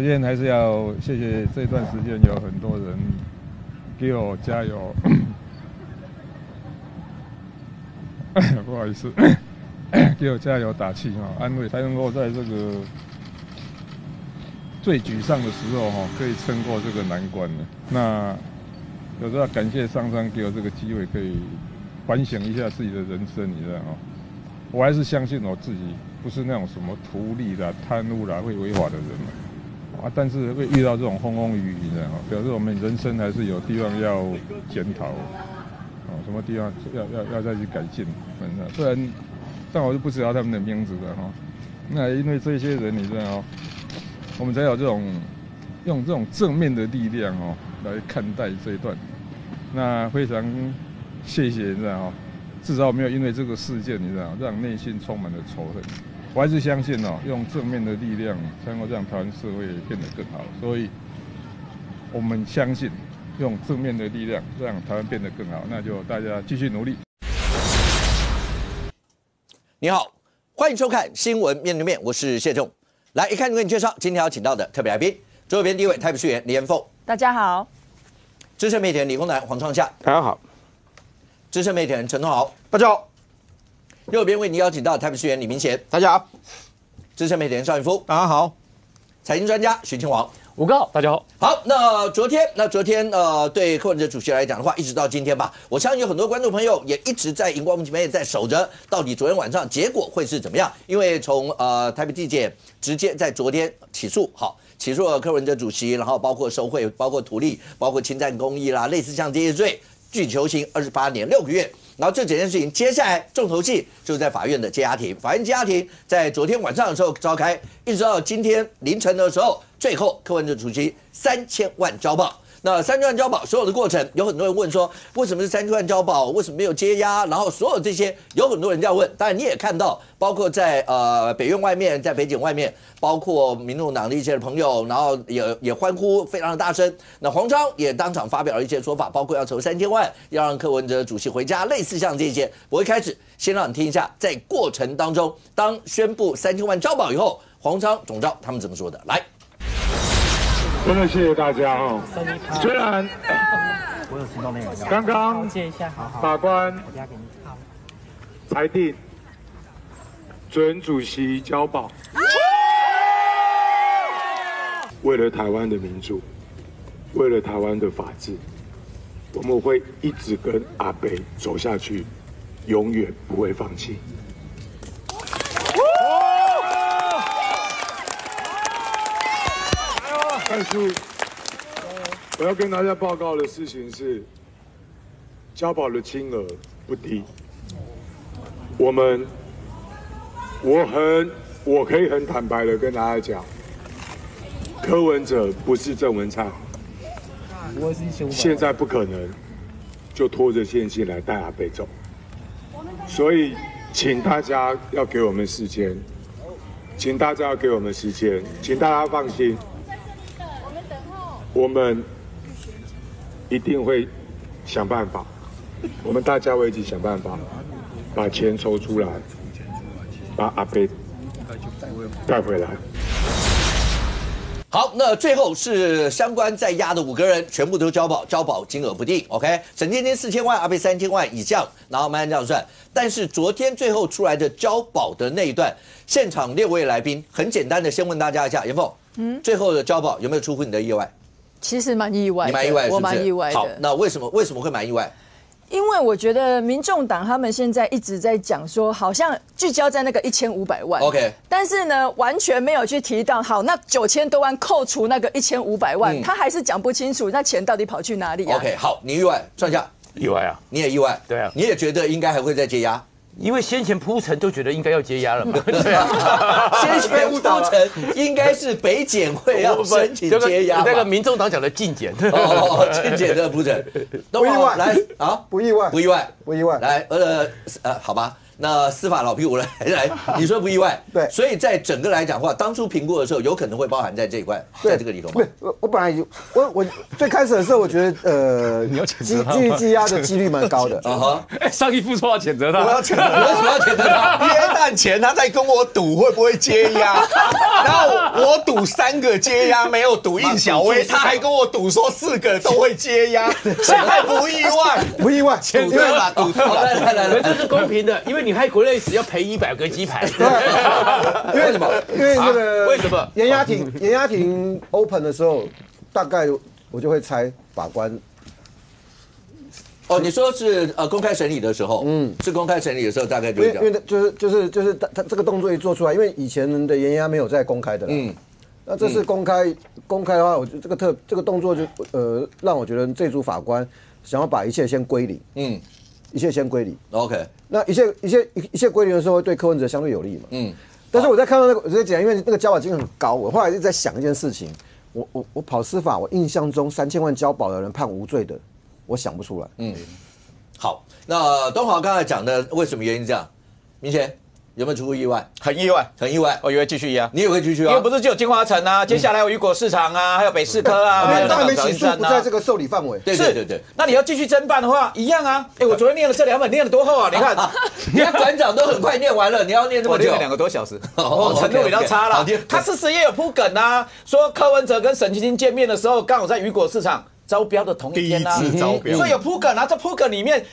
先还是要谢谢这段时间有很多人给我加油，不好意思，给我加油打气安慰，才能够在这个最沮丧的时候可以撑过这个难关的。那有时候要感谢上苍给我这个机会，可以反省一下自己的人生，你知道我还是相信我自己不是那种什么图利啦、贪污啦、会违法的人但是会遇到这种风风雨雨的表示我们人生还是有地方要检讨什么地方要再去改进。不然，但我就不知道他们的名字了那因为这些人，你知道我们才有用这种正面的力量来看待这一段。那非常谢谢，你知道至少没有因为这个事件，你知道让内心充满了仇恨。我还是相信用正面的力量才能够让台湾社会变得更好。所以，我们相信用正面的力量让台湾变得更好，那就大家继续努力。你好，欢迎收看《新闻面对面》，我是谢仲。来，一看就给你介绍今天要请到的特别来宾，左边第一位台北市议员李延凤，大家好；资深媒体人理工男黄创夏，大家好；资深媒体人陈东豪，大家好；右边为你邀请到台北市议员李明贤，大家好；资深媒体人邵云夫，大家好；财经专家许庆煌。五个好，大家好。好，那昨天对柯文哲主席来讲的话，一直到今天吧，我相信有很多观众朋友也一直在荧光幕前面也在守着，到底昨天晚上结果会是怎么样？因为从台北地检直接在昨天起诉了柯文哲主席，然后包括收贿、包括图利、包括侵占公益啦，类似像这些罪，具求刑28年6个月。然后这整件事情，接下来重头戏就是在法院的羁押庭。法院羁押庭在昨天晚上的时候召开，一直到今天凌晨的时候，最后柯文哲主席3000万交保。那3000万交保所有的过程，有很多人问说，为什么是3000万交保？为什么没有接押？然后所有这些有很多人在问。当然你也看到，包括在北院外面，在北检外面，包括民众党的一些朋友，然后也欢呼非常的大声。那黄昌也当场发表了一些说法，包括要筹3000万，要让柯文哲主席回家，类似像这些。我会开始先让你听一下，在过程当中，当宣布3000万交保以后，黄昌总召他们怎么说的。来。真的谢谢大家虽然刚刚法官裁定准主席交保，为了台湾的民主，为了台湾的法治，我们会一直跟阿北走下去，永远不会放弃。但是我要跟大家报告的事情是，交保的金额不低。我可以很坦白的跟大家讲，柯文哲不是郑文灿，现在不可能就拖着现金来带阿北走，所以请大家要给我们时间，请大家放心。我们一定会想办法，我们大家会一起想办法，把钱筹出来，把阿北带回来。好，那最后是相关在押的5个人全部都交保金额不定 ，OK？ 沈建天4000万，阿北3000万以上，然后慢慢这样算。但是昨天最后出来的交保的那一段，现场6位来宾，很简单的先问大家一下，严凤，最后的交保有没有出乎你的意外？其实蛮意外的，你蛮意外是不是？我蛮意外的。好，那为什么会蛮意外？因为我觉得民众党他们现在一直在讲说，好像聚焦在那个1500万 ，OK， 但是呢，完全没有去提到，好，那9000多万扣除那个1500万，他还是讲不清楚，那钱到底跑去哪里啊 ？OK， 好，你意外，算下意外啊，你也意外，对啊，你也觉得应该还会再接押。因为先前铺陈都觉得应该要接押了嘛，对啊，先前铺陈应该是北检会要申请接押，那个民众党讲的进检，进检的铺陈，不意外，来啊，不意外，不意外，不意外，来，好吧，那司法老屁股来，你说不意外？对所以在整个来讲的话，当初评估的时候，有可能会包含在这一块，在这个里头吗？我本来我最开始的时候，我觉得你要谴责他吗继续羁押的几率蛮高的。上一副说要谴责他，我要谴责，为什么要谴责他？约旦前他在跟我赌会不会接押，然后我赌3个接押没有赌应小薇，他还跟我赌说4个都会接押，现在不意外，不意外，赌对了，赌对了。来，这是公平的，因为你害国内死要赔100个鸡排。为什么？因为那个为什么严押庭 open 的时候，大概我就会猜法官。哦，你说是公开审理的时候，是公开审理的时候，大概就因是这样。为就是他这个动作一做出来，因为以前的严押没有在公开的，那这次公开的话，我觉得这个动作就让我觉得这组法官想要把一切先归零，一切先归零。OK，那一切归零的时候，对柯文哲相对有利嘛，但是我在看到那个，我在讲，因为那个交保金很高，我后来一直在想一件事情，我跑司法，我印象中3000万交保的人判无罪的，我想不出来。好，那东豪刚才讲的为什么原因这样？明贤有没有出乎意外？很意外，很意外，我以为继续押，你也会继续啊？因为不是只有金华城啊，接下来有雨果市场啊，还有北市科啊，因为他还没起起诉，不在这个受理范围。对。那你要继续侦办的话，一样啊。我昨天念了这2本，念了多厚啊？你看，人家馆长都很快念完了，你要念这么久我念了2个多小时，哦程度比较差了。他40页有铺梗啊，说柯文哲跟沈清清见面的时候，刚好在雨果市场招标的同一天啊，第一次招标所以有铺梗啊。这铺梗里面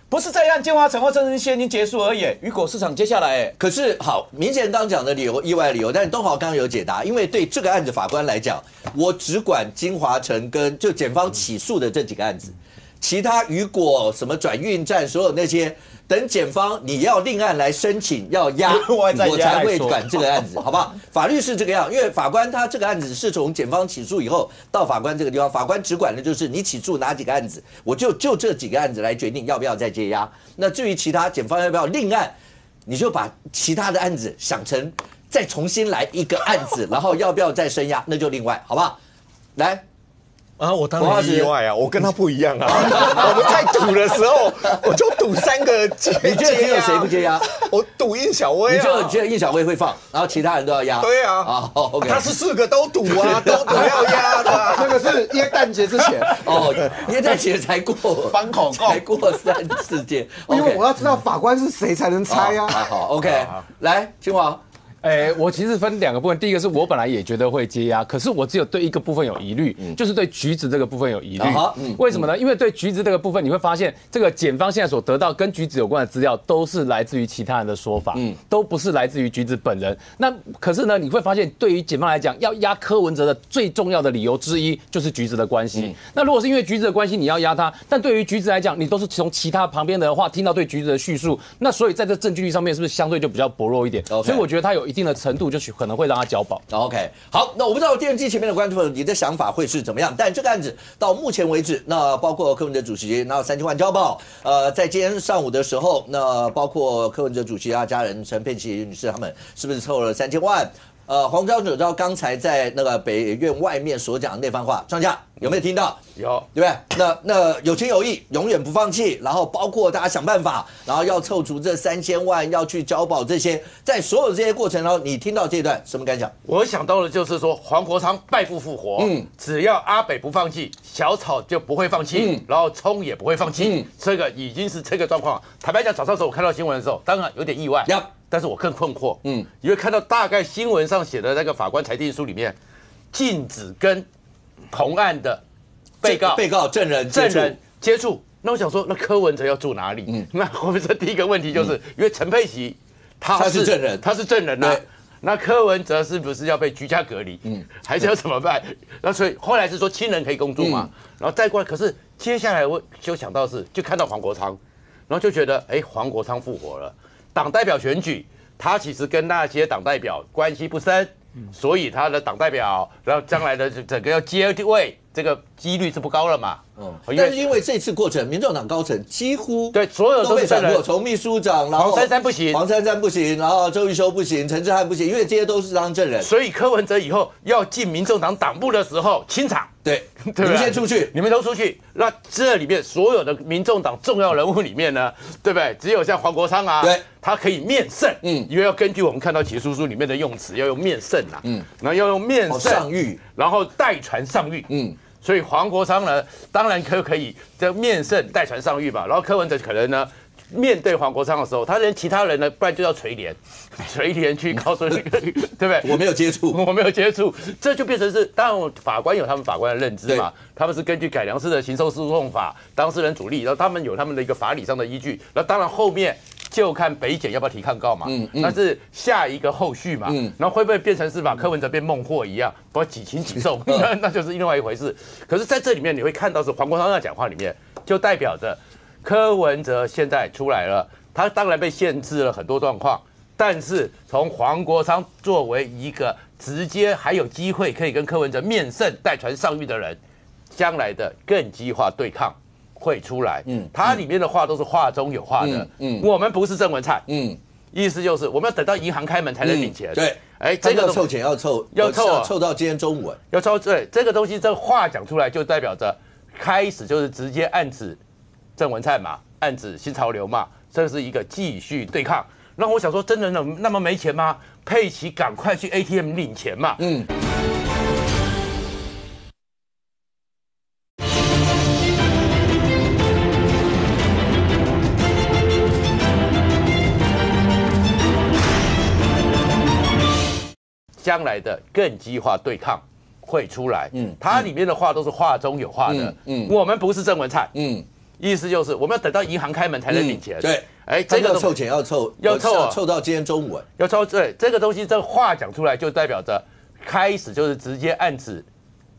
不是这样，建华城或甚至先已经结束而已。雨果市场接下来，可是好，明显刚讲的理由，意外的理由，但是东豪刚刚有解答，因为对这个案子法官来讲，我只管金华城跟就检方起诉的这几个案子，其他雨果什么转运站，所有那些，等检方你要另案来申请要押，我才会管这个案子，好不好？法律是这个样，因为法官他这个案子是从检方起诉以后到法官这个地方，法官只管的就是你起诉哪几个案子，我就这几个案子来决定要不要再接押。那至于其他检方要不要另案，你就把其他的案子想成再重新来一个案子，然后要不要再升押，那就另外，好不好？来。我当然意外啊，我跟他不一样啊。我们在赌的时候，我就赌3个接押。你觉得只有谁不接押？我赌应小薇啊。你就觉得应小薇会放，然后其他人都要押？对啊。OK。他是4个都赌啊，都要押的。那个是耶诞节之前。耶诞节才过反口供，才过3、4天。因为我要知道法官是谁才能猜啊。好 ，OK。来，金华。我其实分2个部分，第一个是我本来也觉得会接押，可是我只有对一个部分有疑虑，就是对橘子这个部分有疑虑。为什么呢？因为对橘子这个部分，你会发现这个检方现在所得到跟橘子有关的资料，都是来自于其他人的说法，都不是来自于橘子本人。那可是呢，你会发现对于检方来讲，要押柯文哲的最重要的理由之一就是橘子的关系。那如果是因为橘子的关系，你要押他，但对于橘子来讲，你都是从其他旁边的话听到对橘子的叙述，那所以在这证据力上面是不是相对就比较薄弱一点？所以我觉得他有一定的程度，就是可能会让他交保。OK， 好，那我不知道电视机前面的观众朋友你的想法会是怎么样，但这个案子到目前为止，那包括柯文哲主席拿到3000万交保，在今天上午的时候，那包括柯文哲主席家人陈佩琪女士他们是不是凑了3000万？黄昭九昭刚才在那个北院外面所讲的那番话，庄家有没有听到？有，对不对？那有情有义，永远不放弃，然后包括大家想办法，然后要凑足这3000万，要去交保这些，在所有这些过程中，你听到这段什么感想？我想到的就是说，黄国昌败不复活，只要阿北不放弃，小草就不会放弃，然后冲也不会放弃，这个已经是这个状况。坦白讲，早上时候我看到新闻的时候，当然有点意外。但是我更困惑，因为看到大概新闻上写的那个法官裁定书里面，禁止跟同案的被告、证人接触。那我想说，那柯文哲要住哪里？那我们说第一个问题就是，因为陈佩琪他是证人，啊。那柯文哲是不是要被居家隔离？还是要怎么办？那所以后来是说亲人可以公住嘛，然后再过来，可是接下来我就想到是，就看到黄国昌，然后就觉得，黄国昌复活了。党代表选举，他其实跟那些党代表关系不深，所以他的党代表，然后将来的整个要接位，这个几率是不高了嘛。但是因为这次过程，民众党高层几乎对所有都被闪过，从秘书长，然后黄珊珊不行，然后周玉修不行，陈志汉不行，因为这些都是当证人。所以柯文哲以后要进民众党党部的时候清场。对，对，你们先出去，你们都出去。那这里面所有的民众党重要人物里面呢，对不对？只有像黄国昌啊，对，他可以面圣，因为要根据我们看到起诉书里面的用词，要用面圣啊，然后要用面圣上谕，然后代传上谕，所以黄国昌呢，当然可以这面圣代传上谕吧。然后柯文哲可能呢，面对黄国昌的时候，他连其他人呢，不然就要垂帘去告诉那个，对不对？我没有接触，我没有接触，这就变成是，当然法官有他们法官的认知嘛，他们是根据改良式的刑事诉讼法，当事人主力，然后他们有他们的一个法理上的依据，那当然后面就看北检要不要提抗告嘛，那是下一个后续嘛，然后会不会变成是把柯文哲变孟获一样，不几轻几重，那就是另外一回事。可是在这里面你会看到是黄国昌在讲话里面，就代表着柯文哲现在出来了，他当然被限制了很多状况，但是从黄国昌作为一个直接还有机会可以跟柯文哲面圣代传上谕的人，将来的更激化对抗会出来。他里面的话都是话中有话的。我们不是郑文灿。意思就是我们要等到银行开门才能领钱。对，哎，这个凑钱要凑到今天中午。要凑，对，这个东西这话讲出来就代表着开始就是直接暗指郑文灿嘛，暗指新潮流嘛，这是一个继续对抗。那我想说，真的那么没钱吗？佩奇赶快去 ATM 领钱嘛。将来的更激化对抗会出来。它里面的话都是话中有话的。我们不是郑文灿。意思就是我们要等到银行开门才能领钱。对，哎，这个凑钱要凑到今天中午。要凑，对，这个东西这话讲出来就代表着开始就是直接暗指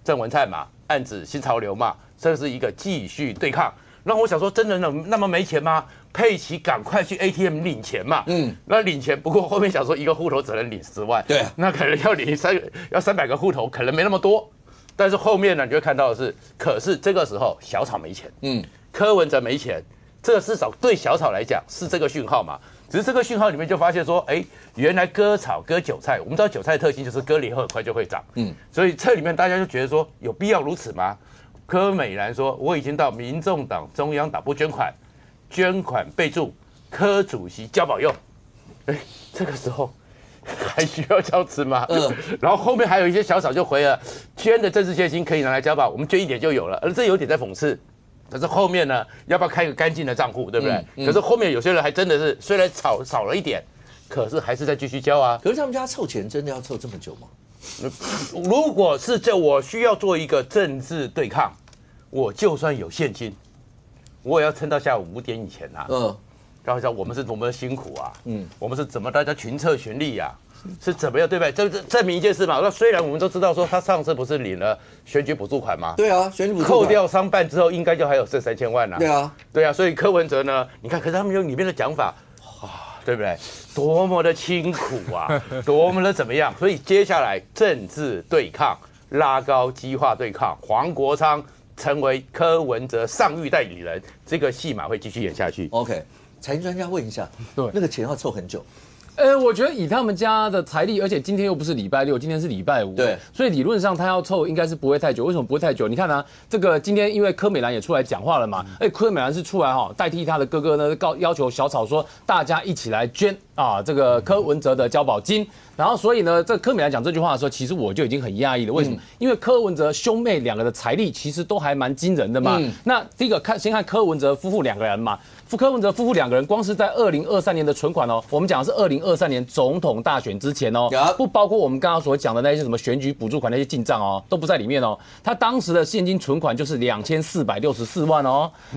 郑文灿嘛，暗指新潮流嘛，这是一个继续对抗。那我想说，真的那么没钱吗？佩奇赶快去 ATM 领钱嘛。那领钱，不过后面想说一个户头只能领10万，对，那可能要领300个户头，可能没那么多。但是后面呢，你就会看到的是，可是这个时候小草没钱，柯文哲没钱，这个至少对小草来讲是这个讯号嘛。只是这个讯号里面就发现说，哎，原来割草割韭菜，我们知道韭菜的特性就是割了以后很快就会长，所以这里面大家就觉得说，有必要如此吗？柯美兰说，我已经到民众党中央党部捐款，捐款备注柯主席交保用。哎，这个时候还需要这样子吗？然后后面还有一些小草就回了，捐的政治献金可以拿来交保，我们捐一点就有了，而这有点在讽刺。可是后面呢，要不要开个干净的账户，对不对？可是后面有些人还真的是，虽然少了一点，可是还是在继续交啊。可是他们家凑钱真的要凑这么久吗？如果是我需要做一个政治对抗，我就算有现金，我也要撑到下午5点以前啊。然后讲我们是多么的辛苦啊，我们是怎么大家群策群力啊，是怎么样，对不对？这证明一件事嘛。那虽然我们都知道说他上次不是领了选举补助款吗？对啊，选举补助扣掉商办之后，应该就还有剩3000万啊。对啊，对啊，所以柯文哲呢，你看，可是他们用里面的讲法。对不对？多么的辛苦啊，多么的怎么样？所以接下来政治对抗，拉高激化对抗，黄国昌成为柯文哲上谕代理人，这个戏码会继续演下去。OK， 财经专家问一下，对，那个钱要凑很久。我觉得以他们家的财力，而且今天又不是礼拜6，今天是礼拜5，对，所以理论上他要凑应该是不会太久。为什么不会太久？你看啊，这个今天因为柯美兰也出来讲话了嘛，柯美兰是出来代替他的哥哥呢，要求小草说大家一起来捐这个柯文哲的交保金。然后所以呢，这柯美兰讲这句话的时候，其实我就已经很讶异了。为什么？因为柯文哲兄妹2个的财力其实都还蛮惊人的嘛。那第一个先看柯文哲夫妇2个人嘛。柯文哲夫妇2个人，光是在2023年的存款我们讲的是2023年总统大选之前不包括我们刚刚所讲的那些什么选举补助款那些进账都不在里面他当时的现金存款就是2464万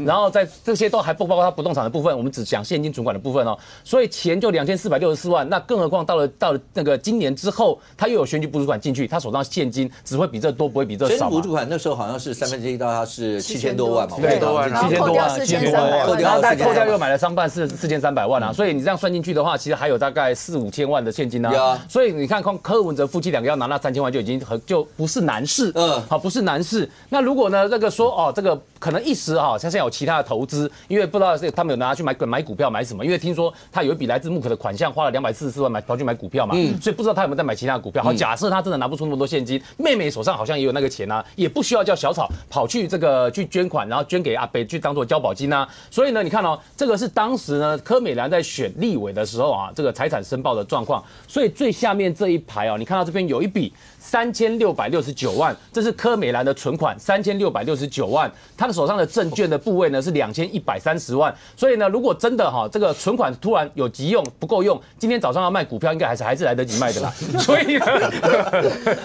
然后在这些都还不包括他不动产的部分，我们只讲现金存款的部分所以钱就2464万，那更何况到了那个今年之后，他又有选举补助款进去，他手上现金只会比这多，不会比这少。选举补助款那时候好像是1/3到他是7000多万嘛，7000多万，7000多万，7300万，然后再扣掉又买了商办4300万所以你这样算进去的话，其实还有大概4-5千万的现金所以你看，柯文哲夫妻2个要拿那3000万就已经就不是难事，不是难事。那如果呢，这个说这个可能一时哈，像现在有其他的投资，因为不知道他们有拿去买股票买什么，因为听说他有一笔来自穆可的款项，花了244万跑去买股票嘛，所以不知道他有没有在买其他的股票。好，假设他真的拿不出那么多现金，妹妹手上好像也有那个钱啊，也不需要叫小草跑去去捐款，然后捐给阿北去当做交保金啊。所以呢，你看哦，这个是当时呢柯美兰在选立委的时候啊，这个财产申报的状况。所以最下面这一排哦，你看到这边有一笔3669万，这是柯美兰的存款3669万，他的手上的证券的部位呢是2130万。所以呢，如果真的这个存款突然有急用不够用，今天早上要卖股票应该还是来得及卖的啦。所以呢，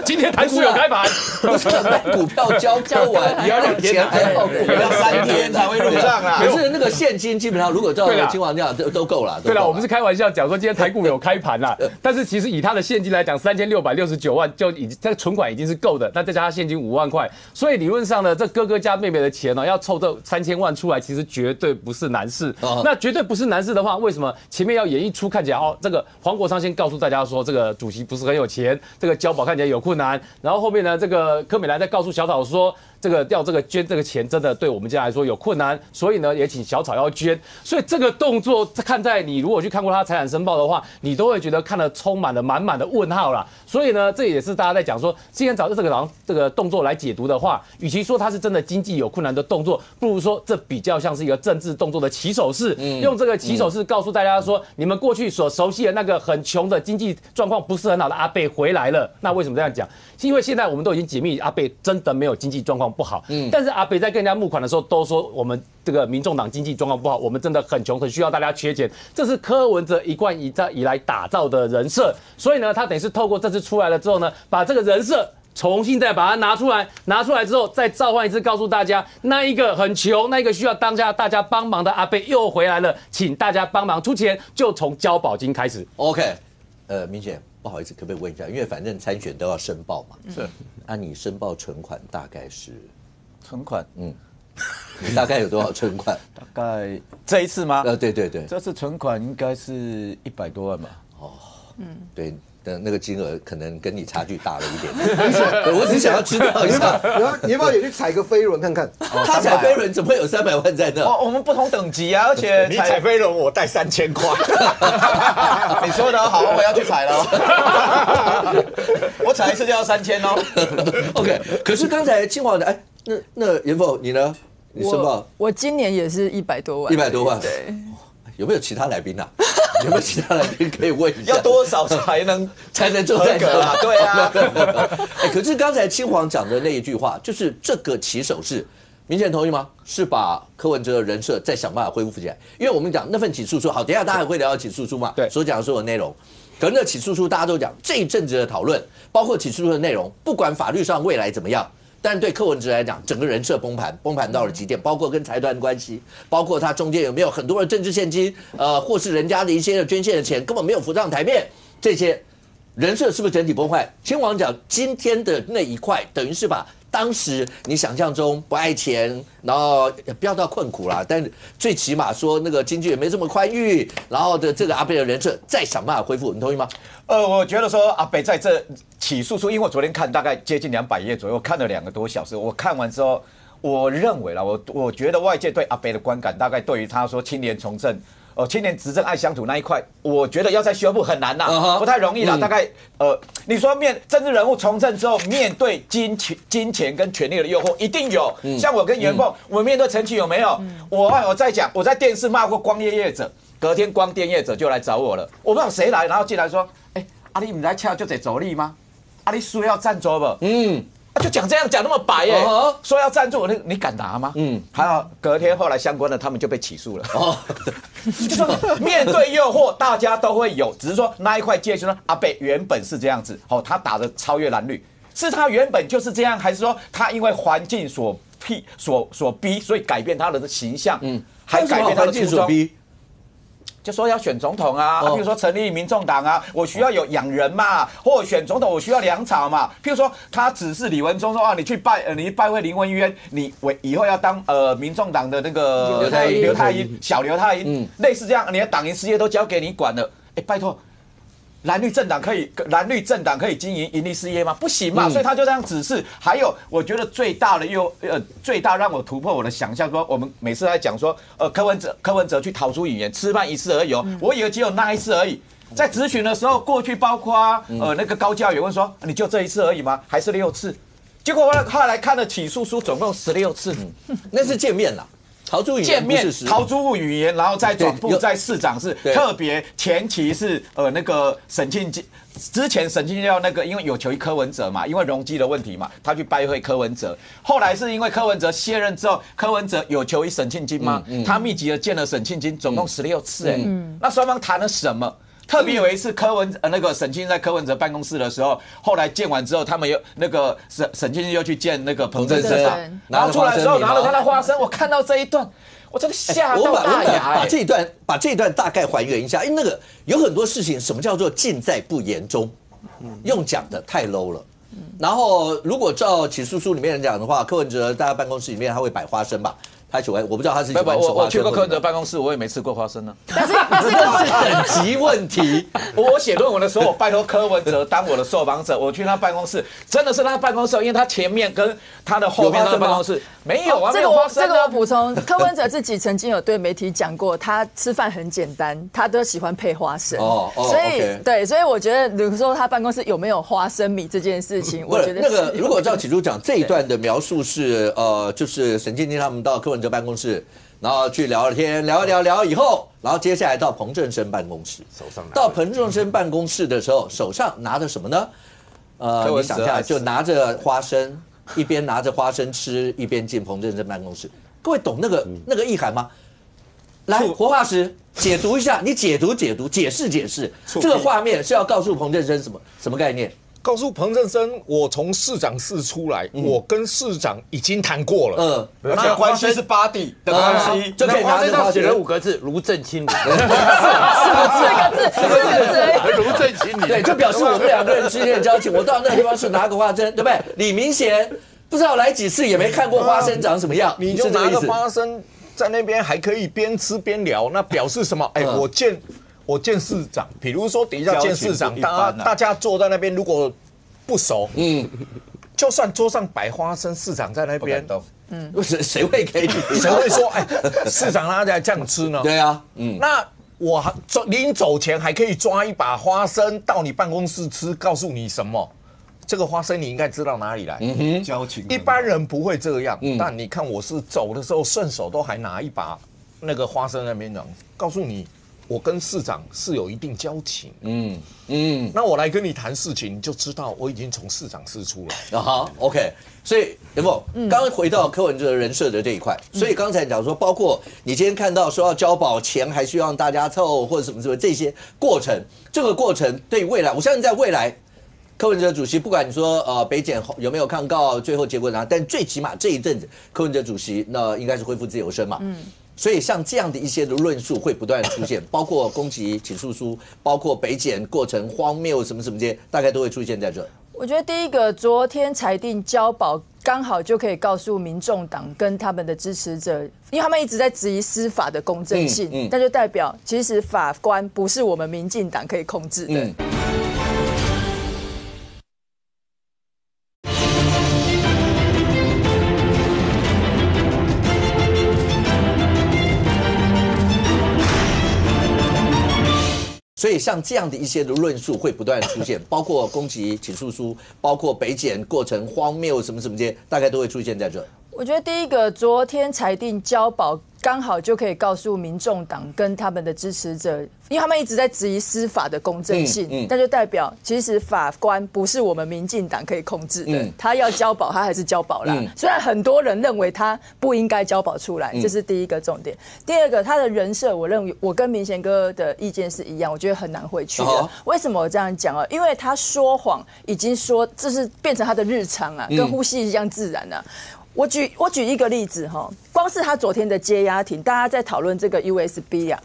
今天台股有开盘，不是卖股票交完，要2天还要3天才会入账啦。可是那个现金基本上如果照金王这样都够了。对了，我们是开玩笑讲说今天台股有开盘啦，但是其实以他的现金来讲，3669万就这个存款已经是够的，那再加上现金5万块，所以理论上呢，这哥哥加妹妹的钱呢，要凑这3000万出来，其实绝对不是难事。那绝对不是难事的话，为什么前面要演一出看起来这个黄国昌先告诉大家说这个主席不是很有钱，这个交保看起来有困难，然后后面呢，这个柯美兰再告诉小草说，这个要这个捐这个钱真的对我们家来说有困难，所以呢也请小草要捐。所以这个动作看在你如果去看过他财产申报的话，你都会觉得看了充满了满满的问号啦。所以呢，这也是大家在讲说，今天找这个动作来解读的话，与其说他是真的经济有困难的动作，不如说这比较像是一个政治动作的起手式，用这个起手式告诉大家说，你们过去所熟悉的那个很穷的经济状况不是很好的阿伯回来了。那为什么这样讲？是因为现在我们都已经解密阿伯真的没有经济状况不好，但是阿北在跟人家募款的时候都说我们这个民众党经济状况不好，我们真的很穷，很需要大家缺钱，这是柯文哲一贯以来打造的人设。所以呢，他等于是透过这次出来了之后呢，把这个人设重新再把它拿出来之后，再召唤一次，告诉大家那一个很穷、那一个需要当下大家帮忙的阿北又回来了，请大家帮忙出钱，就从交保金开始。OK，明显。不好意思，可不可以问一下？因为反正参选都要申报嘛。是。你申报存款大概是？存款，你大概有多少存款？大概这一次吗？对，这次存款应该是100多万吧。对。那个金额可能跟你差距大了一点，我只想要知道一下，你要不要也去踩个飞轮看看？他踩飞轮怎么会有300万在那？我们不同等级啊，而且你踩飞轮，我带3000块。你说的好，我要去踩了。我踩一次就要3000哦。OK， 可是刚才清华的，那严凤你呢？你申报？我今年也是100多万。100多万，对。有没有其他来宾啊？有没有其他来宾可以问一下？要多少才能坐在这啊？对啊。可是刚才清黄讲的那一句话，就是这个起手式，明显同意吗？是把柯文哲的人设再想办法恢复起来。因为我们讲那份起诉书，好，等一下大家会聊到起诉书嘛，对，所讲的所有内容。可是那起诉书大家都讲这一阵子的讨论，包括起诉书的内容，不管法律上未来怎么样。但对柯文哲来讲，整个人设崩盘到了极点，包括跟财团的关系，包括他中间有没有很多的政治现金，或是人家的一些的捐献的钱根本没有浮上台面，这些人设是不是整体崩坏？亲王讲今天的那一块，等于是把当时你想象中不爱钱，然后不要到困苦啦，但最起码说那个经济也没这么宽裕，然后的这个阿北的人设再想办法恢复，你同意吗？我觉得说阿北在这起诉书，因为我昨天看大概接近200页左右，看了2个多小时。我看完之后，我认为啦，我觉得外界对阿北的观感，大概对于他说青年从政。青年执政爱乡土那一块，我觉得要再修复很难呐，不太容易啦。大概你说政治人物从政之后，面对金钱跟权力的诱惑，一定有。像我跟袁凤，我们面对陈其有没有？我在讲，我在电视骂过光电业者，隔天光电业者就来找我了，我不知道谁来，然后进来说，你不来跳就得走力吗？你需要赞助不？就讲这样讲那么白耶，说要赞助，你敢拿吗？还有隔天后来相关的他们就被起诉了。就说面对诱惑，大家都会有，只是说那一块界限呢，阿北原本是这样子，他打的超越蓝绿，是他原本就是这样，还是说他因为环境所逼，所以改变他的形象，还改变他的初衷？就说要选总统啊，譬如说成立民众党啊，我需要有养人嘛，或者选总统我需要粮草嘛。譬如说他指示李文忠说你去拜会林文渊，你以后要当民众党的那个小刘太英，类似这样，你的党营事业都交给你管了。拜托，蓝绿政党可以经营盈利事业吗？不行嘛，所以他就这样指示。还有，我觉得最大让我突破我的想象，说我们每次在讲说，柯文哲去逃出语言，吃饭一次而已哦，我以为只有那一次而已。在质询的时候，过去包括那个高教也问说，你就这一次而已吗？还是6次？结果后来看了起诉书，总共16次，那是见面啦。逃出语言不是逃出语言，然后在总部在市长室，特别前期是那个沈庆基，之前沈庆基要那个，因为有求于柯文哲嘛，因为容积的问题嘛，他去拜会柯文哲。后来是因为柯文哲卸任之后，柯文哲有求于沈庆基嘛，他密集的见了沈庆基，总共16次那双方谈了什么？特别有一次那个沈庆在柯文哲办公室的时候，后来见完之后，他们又那个沈庆又去见那个彭正生嘛，然后出来的时候拿了他的花生，我看到这一段，我真的吓到大牙。把这一段大概还原一下，因为那个有很多事情，什么叫做尽在不言中，用讲的太 low 了。然后如果照起诉书里面讲的话，柯文哲大家办公室里面他会摆花生吧？他喜欢，我不知道他是喜欢吃花生。我去过柯文哲办公室，我也没吃过花生呢。但是等级问题。我写论文的时候，我拜托柯文哲当我的受访者，我去他办公室，真的是他办公室，因为他前面跟他的后面他的办公室没有啊，没有花生。这个我补充，柯文哲自己曾经有对媒体讲过，他吃饭很简单，他都喜欢配花生。所以对，所以我觉得，比如说他办公室有没有花生米这件事情，我觉得那个如果照起初讲这一段的描述是就是沈庆基他们到柯文哲办公室，然后去聊天，聊以后，然后接下来到彭正生办公室，到彭正生办公室的时候，手上拿着什么呢？你想一下，就拿着花生，一边拿着花生吃，一边进彭正生办公室。各位懂那个意涵吗？来，活化石解读一下，你解释，这个画面是要告诉彭正生什么概念？告诉彭正生，我从市长室出来，我跟市长已经谈过了，而且关系是buddy的关系，就可以拿着花写了5个字，如正亲理。4个字，如正亲理。对，就表示我们2个人之间的交情。我到那个地方是拿个花生，对不对？李明贤不知道来几次，也没看过花生长什么样，你就拿个花生在那边还可以边吃边聊，那表示什么？我见市长，比如说底下见市长，大家坐在那边，如果不熟，就算桌上摆花生，市长在那边，谁会给你？谁会说，市长他才这样吃呢？对啊，那我临走前还可以抓一把花生到你办公室吃，告诉你什么？这个花生你应该知道哪里来，交情。一般人不会这样，但你看我是走的时候顺手都还拿一把那个花生那边的，告诉你。我跟市长是有一定交情，那我来跟你谈事情，你就知道我已经从市长室出来。好 ，OK。所以有没有刚刚回到柯文哲人设的这一块？所以刚才讲说，包括你今天看到说要交保钱，还需要大家凑或者什么这些过程，这个过程对未来，我相信在未来，柯文哲主席不管你说北检有没有抗告，最后结果哪，但最起码这一阵子，柯文哲主席那应该是恢复自由身嘛。所以像这样的一些的论述会不断出现，包括攻击起诉书，包括北检过程荒谬什么这些，大概都会出现在这。我觉得第一个，昨天裁定交保，刚好就可以告诉民众党跟他们的支持者，因为他们一直在质疑司法的公正性，那就代表其实法官不是我们民进党可以控制的。所以像这样的一些的论述会不断出现，包括攻击起诉书，包括北检过程荒谬什么这些，大概都会出现在这。我觉得第一个，昨天裁定交保，刚好就可以告诉民众党跟他们的支持者，因为他们一直在质疑司法的公正性，那就代表其实法官不是我们民进党可以控制的，他要交保，他还是交保啦。虽然很多人认为他不应该交保出来，这是第一个重点。第二个，他的人设，我认为我跟明贤哥的意见是一样，我觉得很难回去的。为什么我这样讲啊？因为他说谎已经说，这是变成他的日常啊，跟呼吸一样自然啊。我举一个例子哈，光是他昨天的接押庭，大家在讨论这个 USB 啊，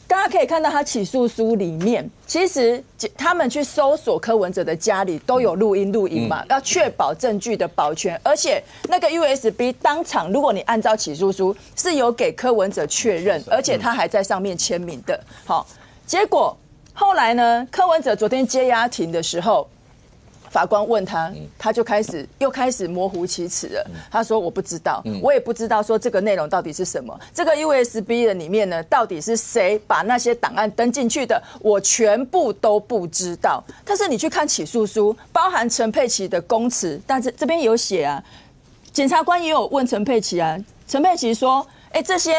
大家可以看到他起诉书里面，其实他们去搜索柯文哲的家里都有录音嘛，要确保证据的保全，而且那个 USB 当场，如果你按照起诉书是有给柯文哲确认，而且他还在上面签名的，好，结果。后来呢，柯文哲昨天接押庭的时候，法官问他，他就又开始模糊其词了。他说我不知道，我也不知道说这个内容到底是什么。这个 USB 的里面呢，到底是谁把那些档案登进去的，我全部都不知道。但是你去看起诉书，包含陈佩琪的供词，但是这边有写啊，检察官也有问陈佩琪啊，陈佩琪说，这些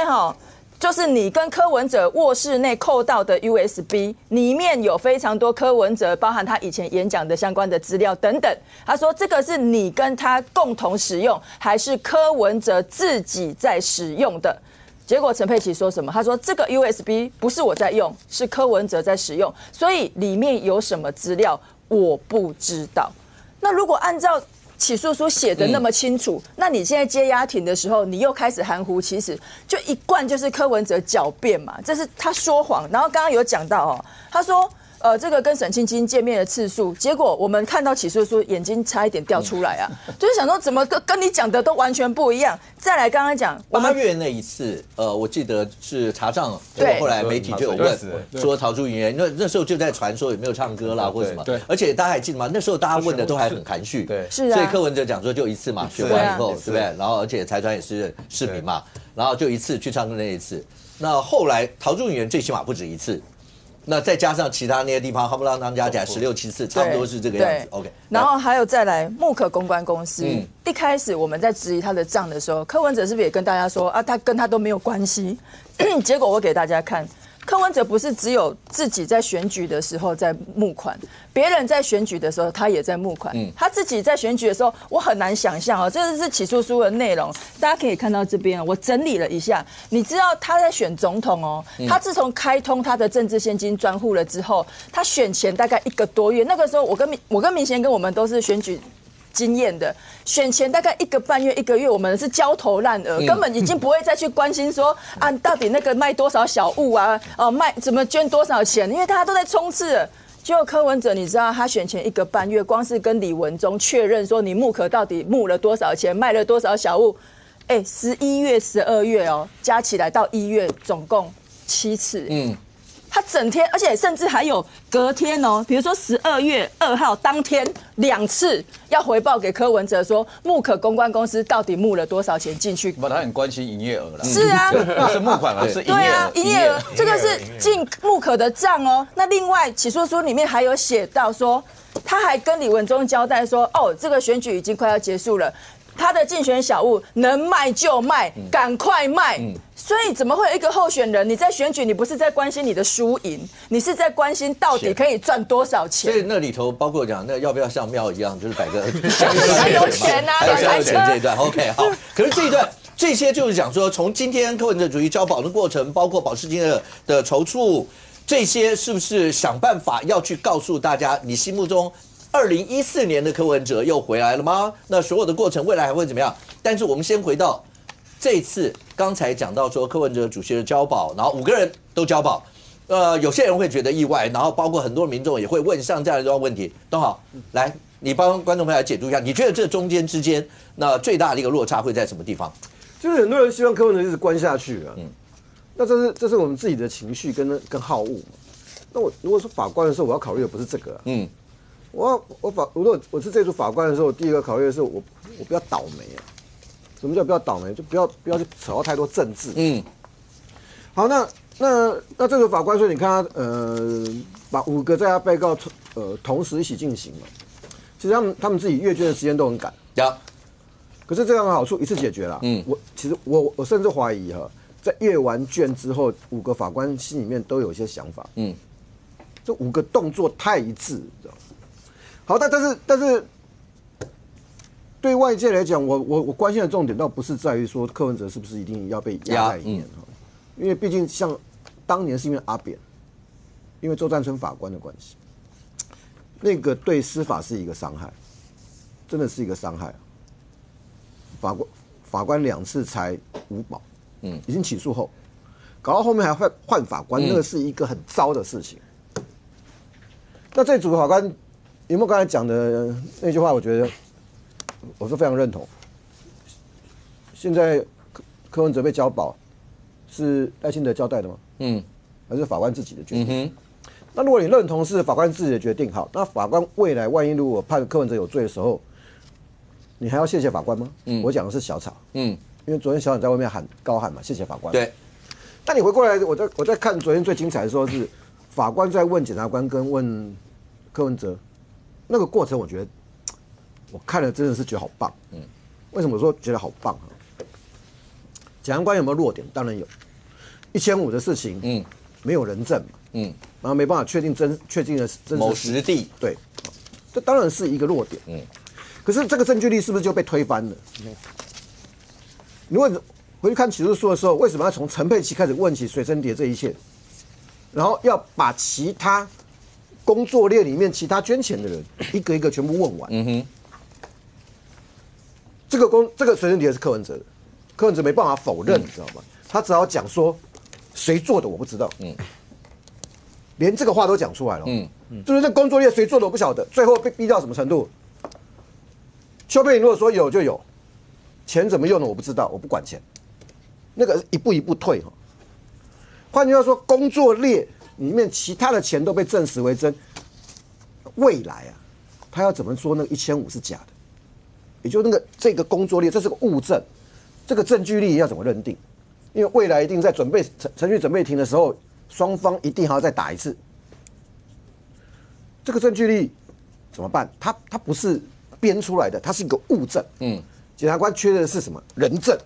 就是你跟柯文哲卧室内扣到的 USB 里面有非常多柯文哲包含他以前演讲的相关的资料等等。他说这个是你跟他共同使用，还是柯文哲自己在使用的？结果陈佩琪说什么？他说这个 USB 不是我在用，是柯文哲在使用，所以里面有什么资料我不知道。那如果按照起诉书写的那么清楚，那你现在接押庭的时候，你又开始含糊其辞，就一贯就是柯文哲狡辩嘛，这是他说谎。然后刚刚有讲到他说这个跟沈清清见面的次数，结果我们看到起诉书，眼睛差一点掉出来啊，就是想说怎么跟你讲的都完全不一样。再来刚刚讲8月那一次，我记得是查账，结果后来媒体就有问说陶朱云那时候就在传说有没有唱歌啦或什么，而且大家还记得吗？那时候大家问的都还很含蓄，对，是啊，所以柯文哲讲说就一次嘛，选完以后对不对？然后而且财团也是视频嘛，然后就一次去唱歌那一次。那后来陶朱云最起码不止一次。那再加上其他那些地方，夯不啷当加起来16、17次，差不多是这个样子。OK， 然后还有再来木可公关公司，一开始我们在质疑他的账的时候，柯文哲是不是也跟大家说啊，他跟他都没有关系？结果我给大家看。柯文哲不是只有自己在选举的时候在募款，别人在选举的时候他也在募款。他自己在选举的时候，我很难想象这是起诉书的内容，大家可以看到这边我整理了一下。你知道他在选总统他自从开通他的政治现金专户了之后，他选前大概1个多月，那个时候我跟明贤跟我们都是选举经验的，选前大概1个半月、1个月，我们是焦头烂额，根本已经不会再去关心说啊，到底那个卖多少小物啊，卖怎么捐多少钱，因为大家都在冲刺了。结果柯文哲，你知道他选前1个半月，光是跟李文忠确认说你募可到底募了多少钱，卖了多少小物，11月、12月加起来到1月总共7次。他整天，而且甚至还有隔天比如说12月2号当天2次要回报给柯文哲说，木可公关公司到底募了多少钱进去。他很关心营业额啦。是啊，不是募款而是营业额。对啊，营业额这个是进木可的账那另外起诉书里面还有写到说，他还跟李文忠交代说，这个选举已经快要结束了。他的竞选小物能卖就卖，赶快卖。所以怎么会有一个候选人？你在选举，你不是在关心你的输赢，你是在关心到底可以赚多少钱。所以那里头包括讲那要不要像庙一样，就是摆个还有钱啊，还有钱这一段。OK， 好。可是这一段这些就是讲说，从今天柯文哲主义交保的过程，包括保释金的筹措，这些是不是想办法要去告诉大家，你心目中2014年的柯文哲又回来了吗？那所有的过程未来还会怎么样？但是我们先回到这一次，刚才讲到说柯文哲主席的交保，然后5个人都交保，有些人会觉得意外，然后包括很多民众也会问像这样的问题。东豪，来，你帮观众朋友来解读一下，你觉得这中间之间那最大的一个落差会在什么地方？就是很多人希望柯文哲一直关下去啊，那这是我们自己的情绪跟好恶嘛。那我如果说法官的时候，我要考虑的不是这个如果我是这组法官的时候，我第一个考虑的是我不要倒霉啊。什么叫不要倒霉？就不要去扯到太多政治。好，那这个法官说，你看他把5个在他被告同时一起进行嘛，其实他们自己阅卷的时间都很赶。可是这样的好处一次解决了。我甚至怀疑在阅完卷之后，5个法官心里面都有一些想法。这5个动作太一致，知道吗？好，但是对外界来讲，我关心的重点倒不是在于说柯文哲是不是一定要被压在里面因为毕竟像当年是因为阿扁，因为周占春法官的关系，那个对司法是一个伤害，真的是一个伤害。法官2次才无保，已经起诉后，搞到后面还换法官，那个是一个很糟的事情。那这组法官有没有刚才讲的那句话？我觉得我是非常认同。现在柯文哲被交保，是赖清德交代的吗？还是法官自己的决定？那如果你认同是法官自己的决定，好，那法官未来万一如果判柯文哲有罪的时候，你还要谢谢法官吗？我讲的是小草，因为昨天小草在外面高喊嘛，谢谢法官。对。那你回过来，我在看昨天最精彩的时候是法官在问检察官跟问柯文哲，那个过程我觉得我看了真的是觉得好棒。为什么说觉得好棒啊？检察官有没有弱点？当然有，1500的事情，没有人证嘛，然后没办法确定的真实某实地，对，这当然是一个弱点，可是这个证据力是不是就被推翻了？如果回去看起诉书的时候，为什么要从陈佩琪开始问起水生蝶这一切，然后要把其他工作链里面其他捐钱的人一个一个全部问完？这个水生蝶是柯文哲的，柯文哲没办法否认，你知道吗？他只好讲说谁做的我不知道，连这个话都讲出来了，就是这工作链谁做的我不晓得，最后被逼到什么程度？邱佩莹如果说有就有，钱怎么用的我不知道，我不管钱，那个一步一步退哈。换句话说，工作链里面其他的钱都被证实为真，未来啊，他要怎么说那个1500是假的？也就这个工作链，这是个物证，这个证据力要怎么认定？因为未来一定在准备程序准备庭的时候，双方一定还要再打一次。这个证据力怎么办？它不是编出来的，它是一个物证。检察官缺的是什么？人证。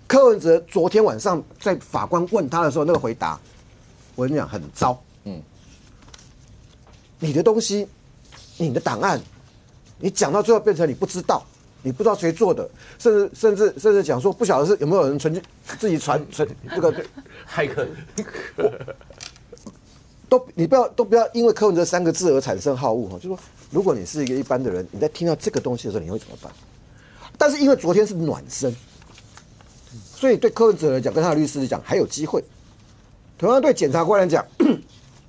柯文哲昨天晚上在法官问他的时候，那个回答，我跟你讲很糟。你的东西，你的档案。你讲到最后变成你不知道，你不知道谁做的，甚至讲说不晓得是有没有人自己传这个骇客，你都不要因为柯文哲3个字而产生好恶哈，就说如果你是一个一般的人，你在听到这个东西的时候，你会怎么办？但是因为昨天是暖身，所以对柯文哲来讲，跟他的律师来讲还有机会，同样对检察官来讲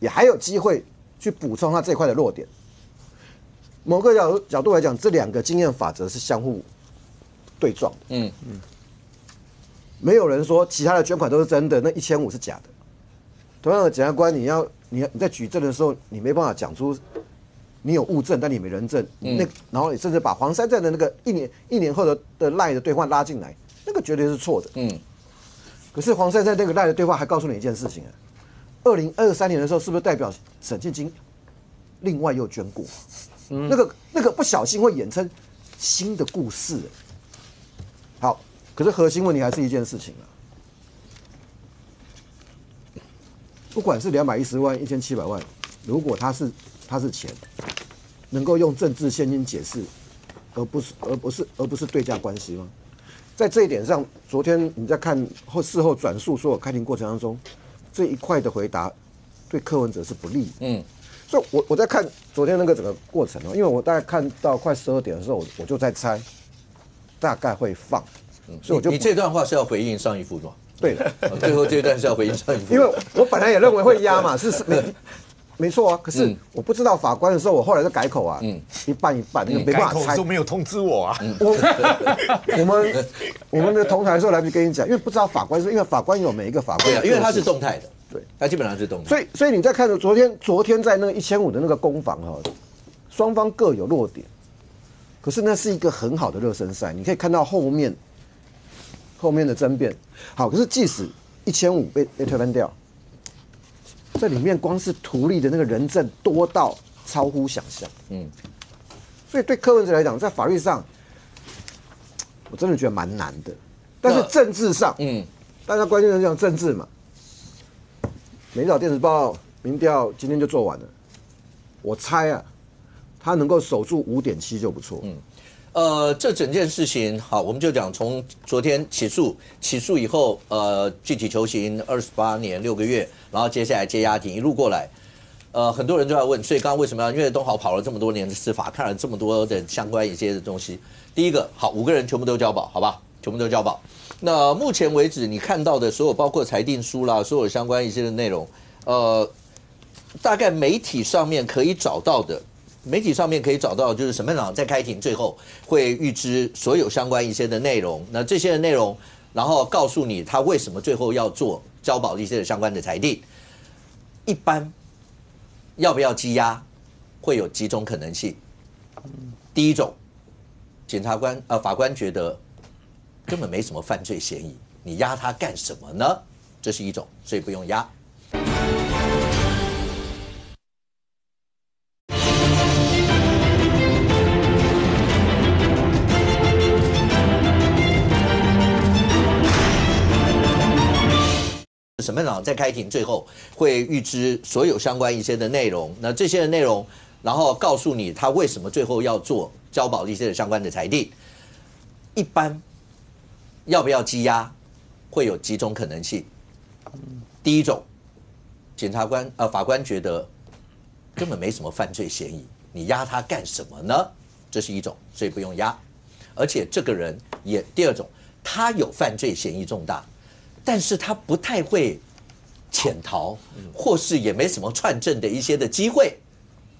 也还有机会去补充他这块的弱点。某个角度来讲，这2个经验法则是相互对撞的。没有人说其他的捐款都是真的，那1500是假的。同样的，检察官你在举证的时候，你没办法讲出你有物证，但你没人证。然后你甚至把黄珊珊的那个一年后的赖的对话拉进来，那个绝对是错的。可是黄珊珊那个赖的对话还告诉你一件事情啊，2023年的时候是不是代表沈庆金另外又捐过？那个不小心会衍生新的故事。好，可是核心问题还是一件事情啊，不管是210万、1700万，如果他是钱，能够用政治现金解释，而不是对价关系吗？在这一点上，昨天你在看事后转述所有开庭过程当中，这一块的回答对柯文哲是不利的。所以我在看昨天那个整个过程因为我大概看到快12点的时候，我就在猜大概会放，所以你这段话是要回应上一副吗？对的，最后这段是要回应上一副，因为我本来也认为会压嘛，是没错啊，可是我不知道法官的时候，我后来就改口啊，一半一半，那个没办法猜。改口没有通知我啊。我们的同台的时候来不及跟你讲，因为不知道法官说，因为法官有每一个法官，对啊，因为他是动态的。对，他基本上是动态。所以你在看着昨天在那个1500的那个攻防双方各有弱点，可是那是一个很好的热身赛，你可以看到后面的争辩。好，可是即使1500被推翻掉，这里面光是图利的那个人证多到超乎想象。所以对柯文哲来讲，在法律上，我真的觉得蛮难的。但是政治上，大家关键是讲政治嘛。美丽岛电子报民调今天就做完了，我猜啊，他能够守住5.7就不错。这整件事情好，我们就讲从昨天起诉以后，具体求刑28年6个月，然后接下来接押庭一路过来，很多人都在问，所以刚刚为什么要？因为东豪跑了这么多年的司法，看了这么多的相关一些的东西。第一个，好，5个人全部都交保，好吧，全部都交保。那目前为止，你看到的所有包括裁定书啦，所有相关一些的内容，大概媒体上面可以找到的，就是审判长在开庭最后会预知所有相关一些的内容。那这些的内容，然后告诉你他为什么最后要做交保的一些相关的裁定。一般要不要羁押，会有几种可能性。第一种，法官觉得根本没什么犯罪嫌疑，你押他干什么呢？这是一种，所以不用押。审判长在开庭最后会预知所有相关一些的内容，那这些的内容，然后告诉你他为什么最后要做交保的一些的相关的裁定。一般要不要羁押，会有几种可能性。第一种，法官觉得根本没什么犯罪嫌疑，你押他干什么呢？这是一种，所以不用押。而且这个人也第二种，他有犯罪嫌疑重大。但是他不太会潜逃，或是也没什么串证的一些的机会，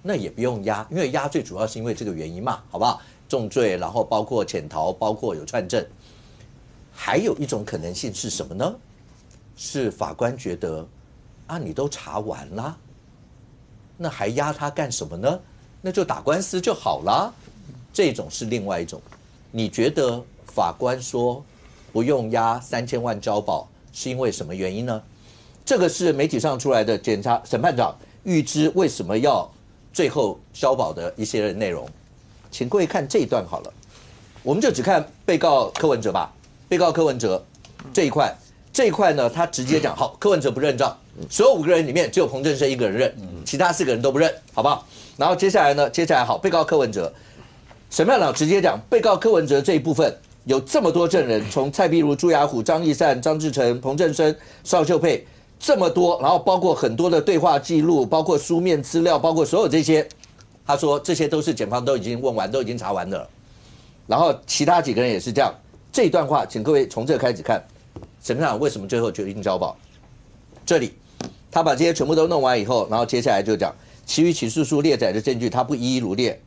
那也不用押，因为押最主要是因为这个原因嘛，好不好？重罪，然后包括潜逃，包括有串证。还有一种可能性是什么呢？是法官觉得啊，你都查完了，那还押他干什么呢？那就打官司就好了。这种是另外一种。你觉得法官说不用押3000万交保？是因为什么原因呢？这个是媒体上出来的审判长预知为什么要最后交保的一些内容，请各位看这一段好了，我们就只看被告柯文哲吧。被告柯文哲这一块呢，他直接讲好，柯文哲不认账，所有5个人里面只有彭正生1个人认，其他4个人都不认，好不好？然后接下来好，被告柯文哲，审判长直接讲被告柯文哲这一部分。有这么多证人，从蔡壁如、朱雅虎、张义善、张志成、彭正生、邵秀佩这么多，然后包括很多的对话记录，包括书面资料，包括所有这些，他说这些都是检方都已经问完，都已经查完了。然后其他几个人也是这样。这一段话，请各位从这开始看，审判长为什么最后决定交保？这里他把这些全部都弄完以后，然后接下来就讲，其余起诉书列载的证据，他不一一罗列。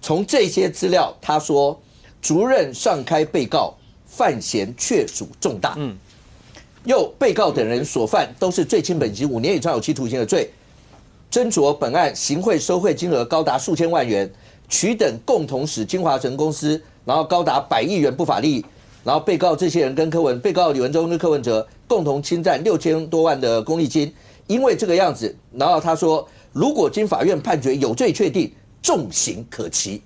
从这些资料，他说。主任上开被告犯嫌确属重大，又被告等人所犯都是最轻本级5年以上有期徒刑的罪，斟酌本案行贿收贿金额高达数千万元，取等共同使金华城公司，然后高达100亿元不法利益，然后被告这些人跟被告李文忠跟柯文哲共同侵占6000多万的公利金，因为这个样子，然后他说，如果经法院判决有罪确定，重刑可期，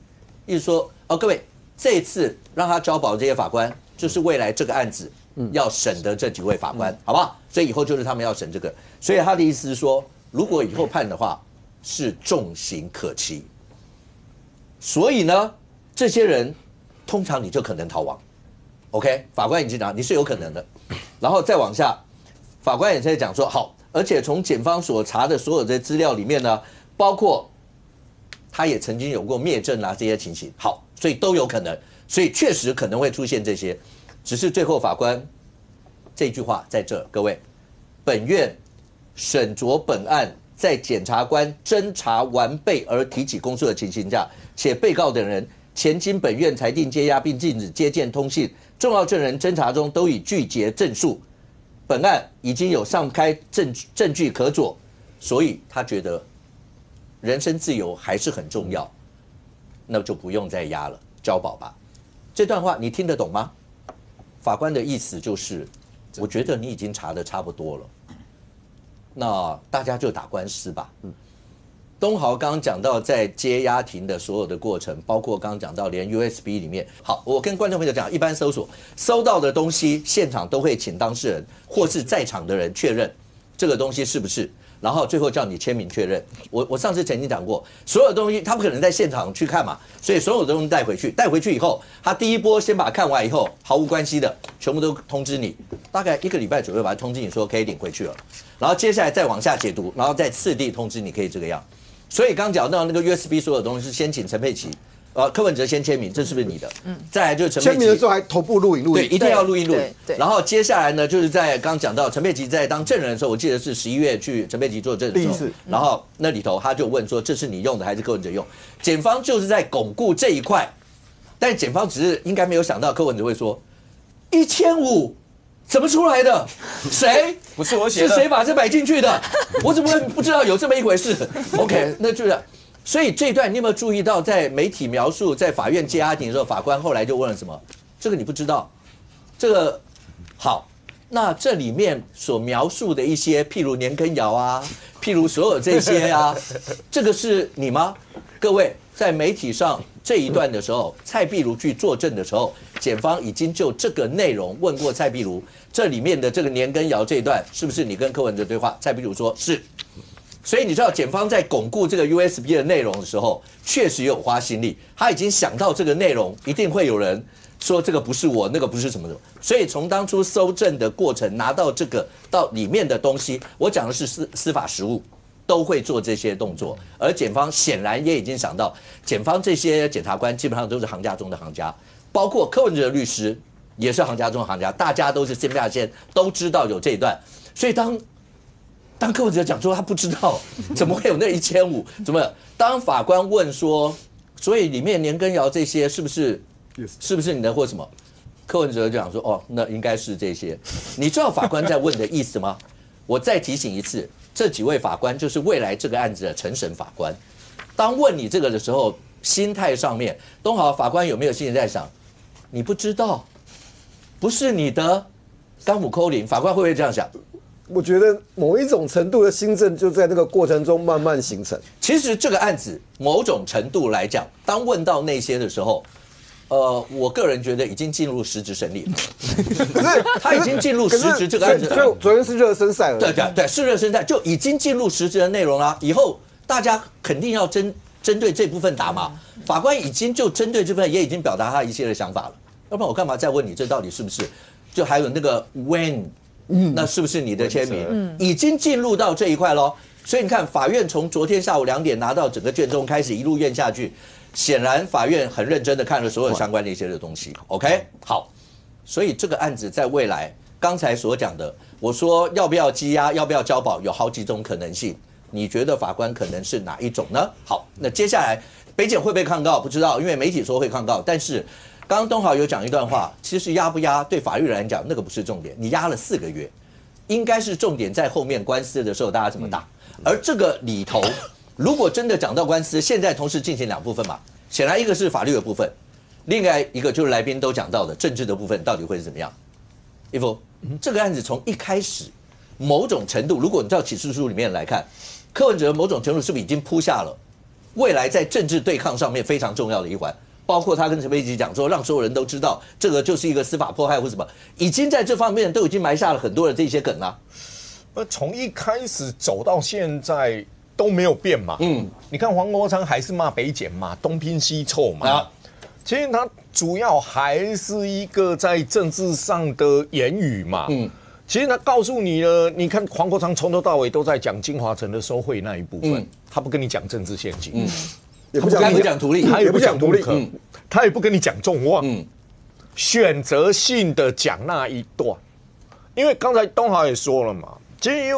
意思说，各位。这一次让他交保的这些法官，就是未来这个案子要审的这几位法官，好不好？所以以后就是他们要审这个。所以他的意思是说，如果以后判的话，是重刑可期。所以呢，这些人通常你就可能逃亡。OK， 法官已经讲你是有可能的，然后再往下，法官也在讲说好，而且从检方所查的所有的资料里面呢，包括他也曾经有过灭证啊这些情形，好。所以都有可能，所以确实可能会出现这些，只是最后法官这句话在这，各位，本院审酌本案在检察官侦查完备而提起公诉的情形下，且被告等人前经本院裁定接押并禁止接见通信，重要证人侦查中都已具结证述，本案已经有上开证据可佐，所以他觉得人身自由还是很重要。那就不用再押了，交保吧。这段话你听得懂吗？法官的意思就是，我觉得你已经查得差不多了，那大家就打官司吧。东豪刚刚讲到在接押庭的所有的过程，包括刚刚讲到连 USB 里面，好，我跟观众朋友讲，一般搜到的东西，现场都会请当事人或是在场的人确认这个东西是不是。然后最后叫你签名确认。我上次曾经讲过，所有东西他不可能在现场去看嘛，所以所有的东西带回去以后，他第一波先把它看完以后，毫无关系的，全部都通知你，大概1个礼拜左右把它通知你说可以领回去了。然后接下来再往下解读，然后再次第通知你可以这个样。所以刚讲到那个 USB 所有东西是先请陈佩琪。柯文哲先签名，这是不是你的？再来就是陈佩琪签名的时候还头部录影，对，一定要录音。然后接下来呢，就是在刚讲到陈佩琪在当证人的时候，我记得是11月去陈佩琪做证人的时候，然后那里头他就问说，这是你用的还是柯文哲用？检方就是在巩固这一块，但检方只是应该没有想到柯文哲会说1500，怎么出来的？谁？不是我写的，是谁把这摆进去的？我怎么会不知道有这么一回事 ？OK， 那就是。所以这段你有没有注意到，在媒体描述在法院接阿婷的时候，法官后来就问了什么？这个你不知道？这个好，那这里面所描述的一些，譬如年羹尧啊，譬如所有这些啊，这个是你吗？各位，在媒体上这一段的时候，蔡壁如去作证的时候，检方已经就这个内容问过蔡壁如，这里面的这个年羹尧这一段是不是你跟柯文哲对话？蔡壁如说是。所以你知道，检方在巩固这个 USB 的内容的时候，确实有花心力。他已经想到这个内容，一定会有人说这个不是我，那个不是什么什么。所以从当初搜证的过程，拿到这个到里面的东西，我讲的是司法实务，都会做这些动作。而检方显然也已经想到，检方这些检察官基本上都是行家中的行家，包括柯文哲的律师也是行家中的行家，大家都是先下线，都知道有这一段。所以当柯文哲讲说他不知道，怎么会有那1500？怎么？当法官问说，所以里面年羹尧这些是不是你的或什么？柯文哲就讲说，哦，那应该是这些。你知道法官在问的意思吗？我再提醒一次，这几位法官就是未来这个案子的承审法官。当问你这个的时候，心态上面，东豪法官有没有心里在想，你不知道，不是你的，刚姆扣零，法官会不会这样想？我觉得某一种程度的心证就在那个过程中慢慢形成。其实这个案子某种程度来讲，当问到那些的时候，我个人觉得已经进入实质审理了。可是他已经进入实质这个案子了。所以昨天是热身赛而已。对，是热身赛，就已经进入实质的内容啦。以后大家肯定要针对这部分打嘛。法官已经就针对这部分也已经表达他一些的想法了。要不然我干嘛再问你这到底是不是？就还有那个 when。那是不是你的签名？已经进入到这一块咯。所以你看，法院从昨天下午2点拿到整个卷宗开始一路验下去，显然法院很认真的看了所有相关的一些的东西。OK， 好，所以这个案子在未来，刚才所讲的，我说要不要羁押，要不要交保，有好几种可能性。你觉得法官可能是哪一种呢？好，那接下来北检会不会抗告？不知道，因为媒体说会抗告，但是。刚刚东豪有讲一段话，其实押不押对法律人来讲那个不是重点，你押了4个月，应该是重点在后面官司的时候大家怎么打。而这个里头，如果真的讲到官司，现在同时进行2部分嘛，显然一个是法律的部分，另外一个就是来宾都讲到的政治的部分到底会是怎么样。一夫，这个案子从一开始某种程度，如果你照起诉书里面来看，柯文哲某种程度是不是已经铺下了未来在政治对抗上面非常重要的一环？包括他跟陈佩琪讲说，让所有人都知道这个就是一个司法迫害或什么，已经在这方面都已经埋下了很多的这些梗了。从一开始走到现在都没有变嘛。你看黄国昌还是骂北检嘛，东拼西凑嘛。其实他主要还是一个在政治上的言语嘛。其实他告诉你了，你看黄国昌从头到尾都在讲金华城的收贿那一部分，他不跟你讲政治陷阱。也不讲图利，他也不讲图利，他也不跟你讲众望，选择性的讲那一段，因为刚才东豪也说了嘛，其实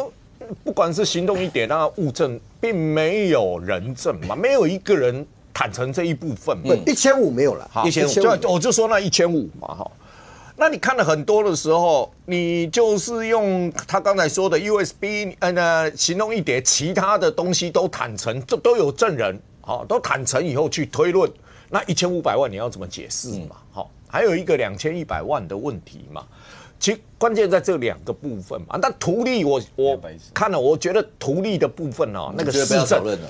不管是行动1点啊物证，并没有人证嘛，没有一个人坦诚这一部分，1500没有了，1500，我就说那1500嘛哈。那你看了很多的时候，你就是用他刚才说的 USB 行动1点，其他的东西都坦诚，都有证人。好，都坦诚以后去推论，那1500万你要怎么解释嘛？好，还有一个2100万的问题嘛。其实关键在这2个部分嘛。但图利我看了，我觉得图利的部分哦，那个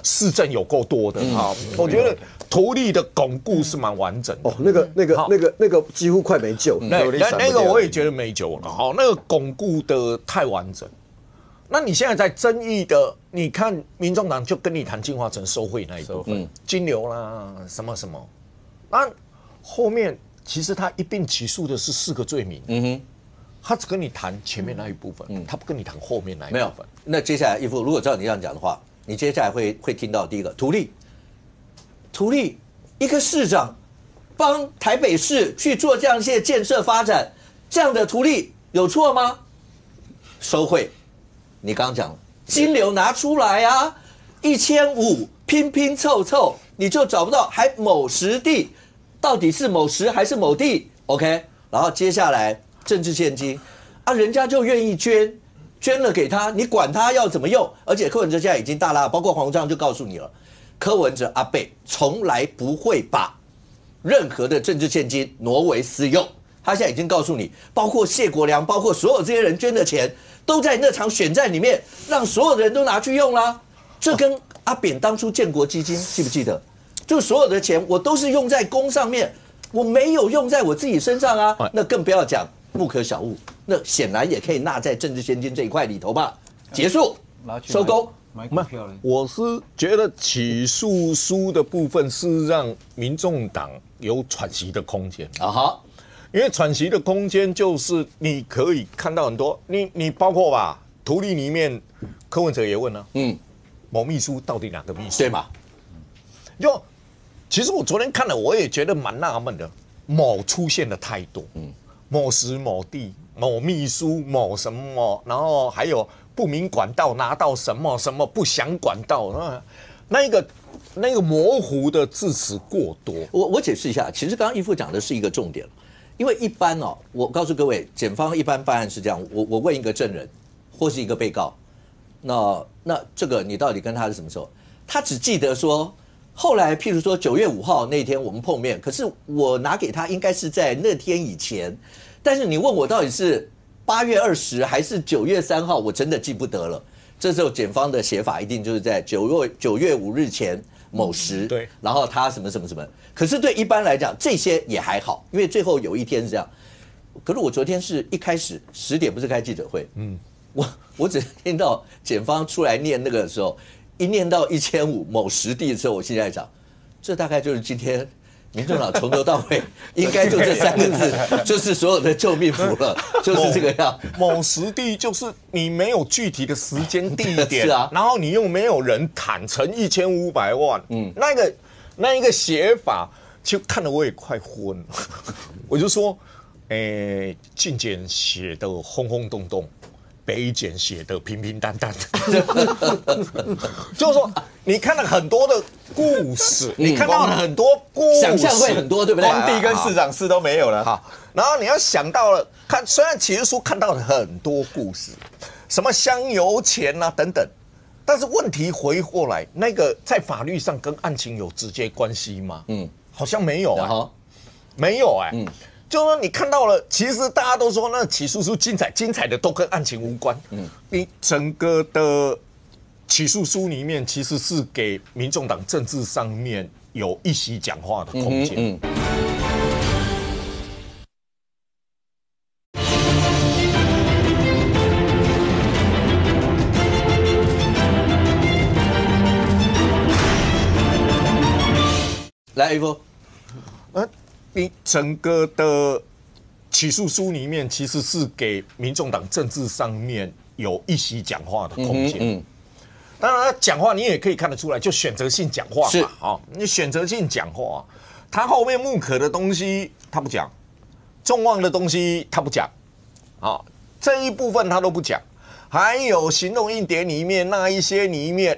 市政有够多的哈。我觉得图利的巩固是蛮完整的。哦，那个几乎快没救。那个我也觉得没救了。好，那个巩固的太完整。那你现在在争议的，你看民众党就跟你谈金华城收贿那一部分，金流啦什么什么，那后面其实他一并起诉的是4个罪名，他只跟你谈前面那一部分，他不跟你谈后面那一部分。没有。那接下来一夫，如果照你这样讲的话，你接下来会听到第一个图利，一个市长帮台北市去做这样一些建设发展，这样的图利有错吗？收贿。你刚刚讲金流拿出来啊，1500拼拼凑凑，你就找不到，还某实地，到底是某时还是某地 ？OK， 然后接下来政治现金，啊，人家就愿意捐了给他，你管他要怎么用？而且柯文哲现在已经大拉，包括黄国昌就告诉你了，柯文哲阿伯从来不会把任何的政治现金挪为私用。他现在已经告诉你，包括谢国良，包括所有这些人捐的钱，都在那场选战里面，让所有的人都拿去用啦。这跟阿扁当初建国基金记不记得？就所有的钱我都是用在公上面，我没有用在我自己身上啊。那更不要讲不可小物，那显然也可以纳在政治现金这一块里头吧。结束，收工。我是觉得起诉书的部分是让民众党有喘息的空间啊哈。因为喘息的空间就是你可以看到很多，你包括吧，图例里面柯文哲也问了，某秘书到底哪个秘书？对嘛？就其实我昨天看了，我也觉得蛮纳闷的，某出现的太多，某时某地某秘书某什么，然后还有不明管道拿到什么什么不详管道，那个模糊的字词过多。我解释一下，其实刚刚义父讲的是一个重点。因为一般哦，我告诉各位，检方一般办案是这样：我问一个证人或是一个被告，那这个你到底跟他是什么时候？他只记得说，后来譬如说9月5号那天我们碰面，可是我拿给他应该是在那天以前，但是你问我到底是8月20还是9月3号，我真的记不得了。这时候检方的写法一定就是在9月5日前某时，对，然后他什么什么什么。可是对一般来讲，这些也还好，因为最后有一天是这样。可是我昨天是一开始10点不是开记者会，我只听到检方出来念那个的时候，一念到1500某时地的时候，我现在讲，这大概就是今天民众党从头到尾应该就这3个字，就是所有的救命符了，就是这个样。某时地就是你没有具体的时间地点，是啊，然后你又没有人坦诚1500万，那一个写法，其实看得我也快昏了。我就说，进检写的轰轰动动，北检写的平平淡淡，就是说你看了很多的故事，你看到了很多故事，想象会很多，对不对？皇帝跟市长室都没有了。好，然后你要想到了，虽然起诉书看到了很多故事，什么香油钱啊等等，但是问题回过来，那个在法律上跟案情有直接关系吗？好像没有啊，没有就是说你看到了，其实大家都说那起诉书精彩的都跟案情无关。你整个的起诉书里面其实是给民众党政治上面有一席讲话的空间。来 A 夫，你整个的起诉书里面其实是给民众党政治上面有一席讲话的空间。当然，他讲话你也可以看得出来，就选择性讲话嘛。你选择性讲话，他后面木可的东西他不讲，众望的东西他不讲，这一部分他都不讲。还有行动一点里面那一些里面，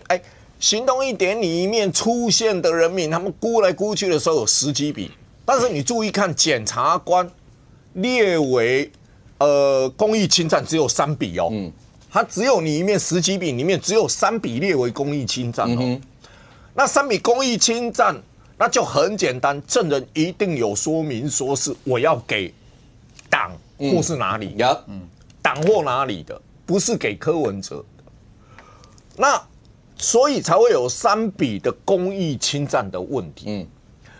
行动一点里面出现的人名，他们估来估去的时候有10几笔，但是你注意看，检察官列为公益侵占只有3笔哦，他只有里面10几笔里面只有3笔列为公益侵占哦，那3笔公益侵占，那就很简单，证人一定有说明说是我要给党或是哪里，党或哪里的，不是给柯文哲的，那。所以才会有3笔的公益侵占的问题。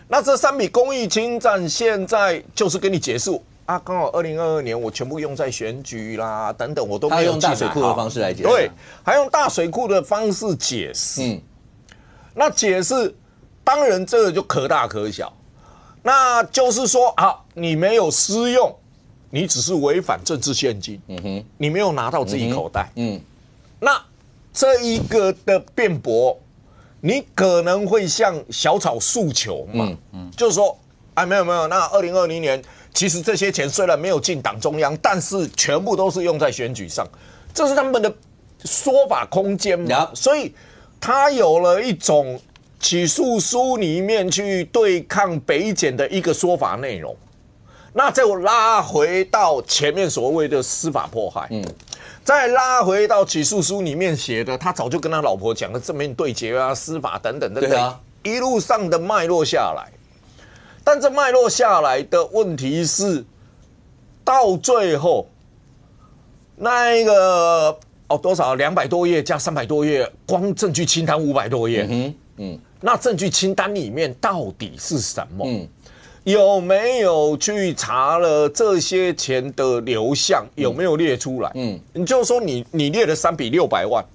那这3笔公益侵占现在就是跟你解释刚好2022年我全部用在选举啦等等，我都没有用大水库的方式来解释，对，还用大水库的方式解释。那解释当然这个就可大可小，那就是说你没有私用，你只是违反政治现金，你没有拿到自己口袋，那。这一个的辩驳，你可能会向小草诉求嘛？就是说，没有，那2020年其实这些钱虽然没有进党中央，但是全部都是用在选举上，这是他们的说法空间嘛？所以他有了一种起诉书里面去对抗北检的一个说法内容。那就拉回到前面所谓的司法迫害，再拉回到起诉书里面写的，他早就跟他老婆讲的正面对决啊、司法等等等等，对啊，一路上的脉络下来。但这脉络下来的问题是，到最后那一个多少200多页加300多页，光证据清单500多页，那证据清单里面到底是什么？有没有去查了这些钱的流向？有没有列出来？你就说你列了3笔600万，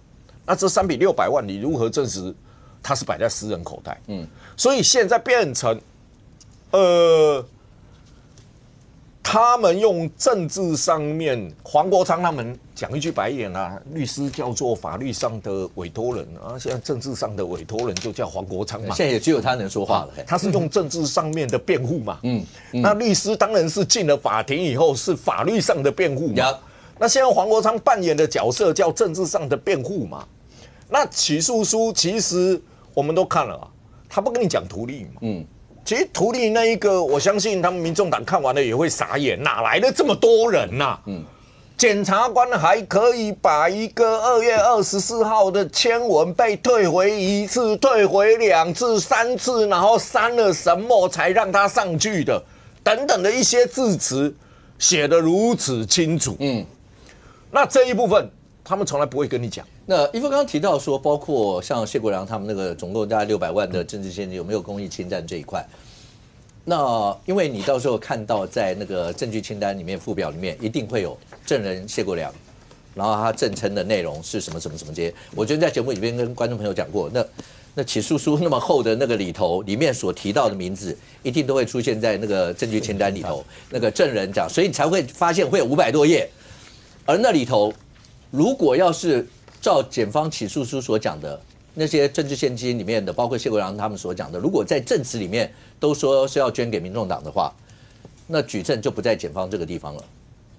那这3笔600万你如何证实它是摆在私人口袋？所以现在变成，他们用政治上面，黄国昌他们讲一句白眼啊，律师叫做法律上的委托人啊，现在政治上的委托人就叫黄国昌嘛，现在也只有他能说话了。他是用政治上面的辩护嘛，那律师当然是进了法庭以后是法律上的辩护嘛。那现在黄国昌扮演的角色叫政治上的辩护嘛。那起诉书其实我们都看了啊，他不跟你讲图利嘛，其实图利那一个，我相信他们民众党看完了也会傻眼，哪来的这么多人呐？检察官还可以把一个2月24号的签文被退回1次、退回2次、3次，然后删了什么才让他上去的，等等的一些字词写得如此清楚。那这一部分他们从来不会跟你讲。那一夫刚刚提到说，包括像谢国良他们那个总共大概600万的政治现金有没有公益侵占这一块？那因为你到时候看到在那个证据清单里面附表里面一定会有证人谢国良，然后他证称的内容是什么什么什么这些。我觉得在节目里面跟观众朋友讲过，那起诉书那么厚的那个里头，里面所提到的名字一定都会出现在那个证据清单里头，那个证人讲，所以你才会发现会有500多页，而那里头如果要是照检方起诉书所讲的那些政治现金里面的，包括谢国良他们所讲的，如果在证词里面都说是要捐给民众党的话，那举证就不在检方这个地方了，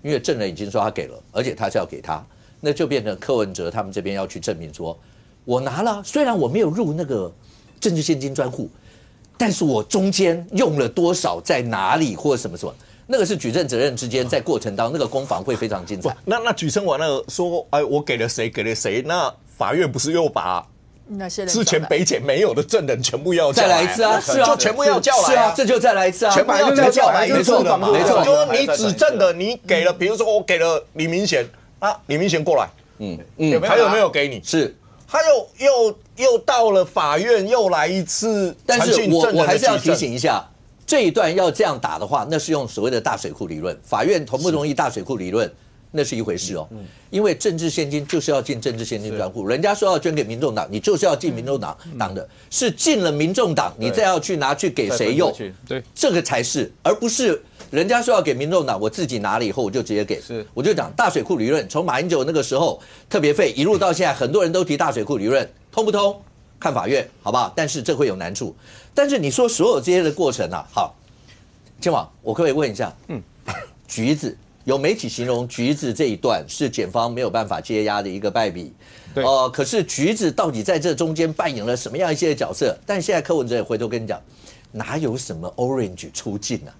因为证人已经说他给了，而且他是要给他，那就变成柯文哲他们这边要去证明说，我拿了，虽然我没有入那个政治现金专户，但是我中间用了多少在哪里或者什么什么。那个是举证责任之间在过程当中，那个攻防会非常精彩。那举证完了说，哎，我给了谁给了谁，那法院不是又把之前北检没有的证人全部要再来一次啊？是啊，就全部要叫来，是啊，这就再来一次啊，全部要叫来，没错的嘛，没错。就说你指证的，你给了，比如说我给了李明贤啊，李明贤过来，他有没有给你？是，他又到了法院又来一次，但是我还是要提醒一下。这一段要这样打的话，那是用所谓的大水库理论。法院同不同意大水库理论，那是一回事哦。因为政治现金就是要进政治现金专户，人家说要捐给民众党，你就是要进民众党的，是进了民众党，你再要去拿去给谁用？对，这个才是，而不是人家说要给民众党，我自己拿了以后我就直接给。我就讲大水库理论，从马英九那个时候特别费一路到现在，很多人都提大水库理论，通不通？看法院好不好？但是这会有难处。但是你说所有这些的过程啊，好，建网，我可不可以问一下？橘子有媒体形容橘子这一段是检方没有办法接压的一个败笔。对，可是橘子到底在这中间扮演了什么样一些角色？但现在柯文哲也回头跟你讲，哪有什么 orange 出镜啊？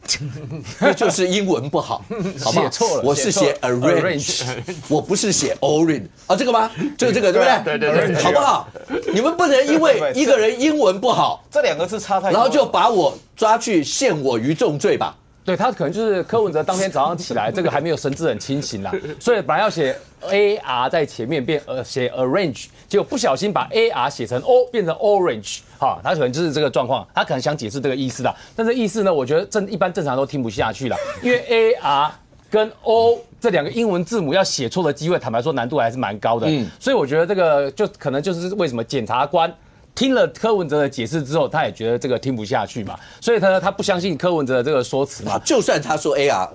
那就是英文不好，好不好？写错了，我是写 arrange， 我不是写 orange 啊，这个吗？就是这个，对不对？对，好不好？你们不能因为一个人英文不好，这2个字差太多，然后就把我抓去陷我于重罪吧？对，他可能就是柯文哲当天早上起来，这个还没有神志很清醒啦，所以本来要写 AR 在前面变写 arrange， 结果不小心把 AR 写成 O 变成 orange， 哈，他可能就是这个状况，他可能想解释这个意思啦，但是意思呢，我觉得一般正常都听不下去啦，因为 AR 跟 O 这2个英文字母要写错的机会，坦白说难度还是蛮高的，所以我觉得这个就可能就是为什么检察官听了柯文哲的解释之后，他也觉得这个听不下去嘛，所以他不相信柯文哲的这个说辞嘛。就算他说 AR，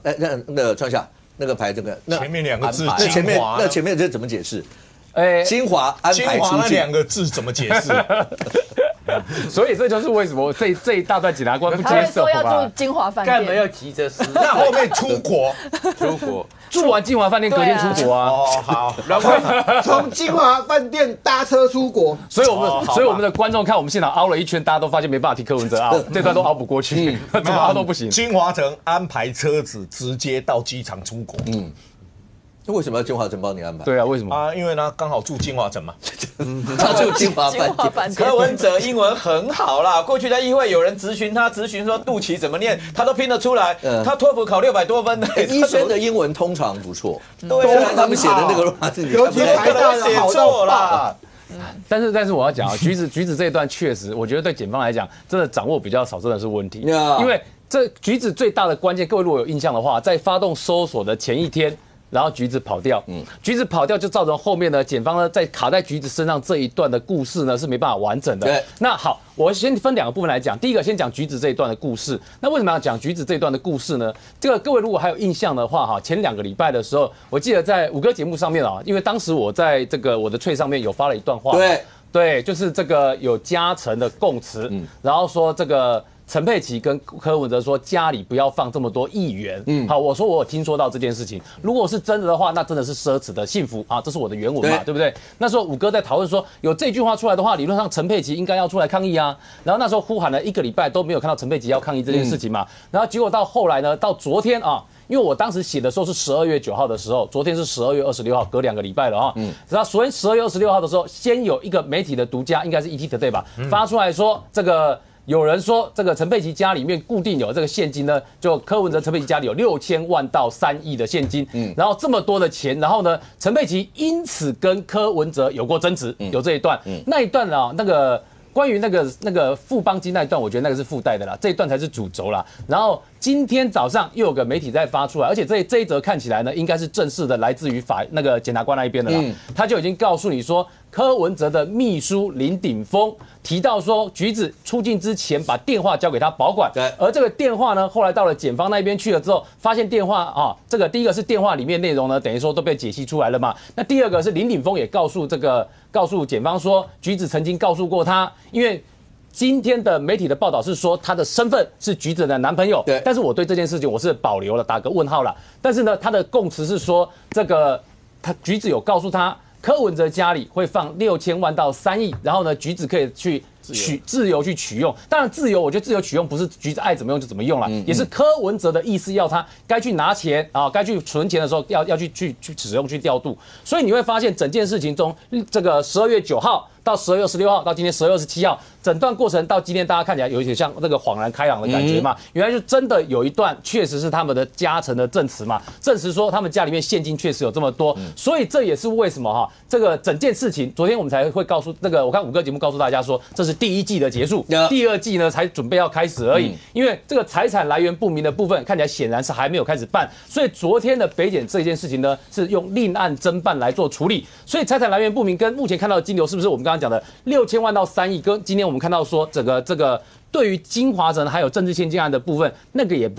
那创下那个牌这个前面2个字，那前面这怎么解释？精华安排出精华那2个字怎么解释？所以这就是为什么这一大段检察官不接受他会说要吧住？金华饭店，干嘛要急着死？那后面出国，住完金华饭店隔天出国啊。哦，好，然后从金华饭店搭车出国，所以我们的观众看我们现场凹了一圈，大家都发现没办法替柯文哲凹，这段都凹不过去，怎么凹都不行。金华城安排车子直接到机场出国。那为什么要金华城帮你安排？对啊，为什么？啊，因为呢刚好住金华城嘛。他住金华饭店。柯文哲英文很好啦，过去在议会有人质询说肚脐怎么念，他都拼得出来。他托福考600多分的。医生的英文通常不错，对虽然他们写的那个乱字，尤其台大的写好错啦。但是我要讲啊，橘子这一段确实，我觉得对检方来讲，真的掌握比较少，真的是问题。因为这橘子最大的关键，各位如果有印象的话，在发动搜索的前一天。然后橘子跑掉，橘子跑掉就造成后面呢，检方呢在卡在橘子身上这一段的故事呢是没办法完整的。对，那好，我先分2个部分来讲。第一个先讲橘子这一段的故事。那为什么要讲橘子这一段的故事呢？这个各位如果还有印象的话，哈，前2个礼拜的时候，我记得在5哥节目上面啊，因为当时我在这个我的脆上面有发了一段话，对，就是这个有加成的供词，然后说这个。陈佩琪跟柯文哲说家里不要放这么多议员。好，我说我有听说到这件事情，如果是真的的话，那真的是奢侈的幸福啊，这是我的原文嘛，对不对？那时候5哥在讨论说有这句话出来的话，理论上陈佩琪应该要出来抗议啊。然后那时候呼喊了1个礼拜都没有看到陈佩琪要抗议这件事情嘛。然后结果到后来呢，到昨天啊。因为我当时写的时候是12月9号的时候，昨天是12月26号，隔2个礼拜了哈。然后昨天12月26号的时候，先有一个媒体的独家，应该是 ETtoday 吧，发出来说这个。有人说这个陈佩琪家里面固定有这个现金呢，就柯文哲陈佩琪家里有6000万到3亿的现金，然后这么多的钱，然后呢，陈佩琪因此跟柯文哲有过争执，有这一段，那一段啊，那个关于那个富邦金那一段，我觉得那个是附带的啦，这一段才是主轴啦。然后今天早上又有个媒体在发出来，而且这一则看起来呢，应该是正式的来自于那个检察官那一边的啦，他就已经告诉你说。柯文哲的秘书林鼎峰提到说，橘子出境之前把电话交给他保管，而这个电话呢，后来到了检方那边去了之后，发现电话啊，这个第一个是电话里面内容呢，等于说都被解析出来了嘛。那第二个是林鼎峰也告诉检方说，橘子曾经告诉过他，因为。今天的媒体的报道是说他的身份是橘子的男朋友，但是我对这件事情我是保留了，打个问号啦。但是呢，他的供词是说，这个橘子有告诉他。柯文哲家里会放6000万到3亿，然后呢，橘子可以去自由去取用。当然，自由我觉得自由取用不是橘子爱怎么用就怎么用了，也是柯文哲的意思，要他该去拿钱啊，该去存钱的时候要去使用去调度。所以你会发现整件事情中，这个12月9号。到12月26号到今天12月27号，整段过程到今天，大家看起来有一点像那个恍然开朗的感觉嘛。原来就真的有一段确实是他们的加成的证词嘛，证实说他们家里面现金确实有这么多，所以这也是为什么哈，这个整件事情，昨天我们才会告诉那个，我看5哥节目告诉大家说，这是第1季的结束，第2季呢才准备要开始而已。因为这个财产来源不明的部分看起来显然是还没有开始办，所以昨天的北检这件事情呢是用另案侦办来做处理，所以财产来源不明跟目前看到的金流是不是我们刚刚讲的6000万到3亿，跟今天我们看到说整个这个对于金华城还有政治献金案的部分，那个也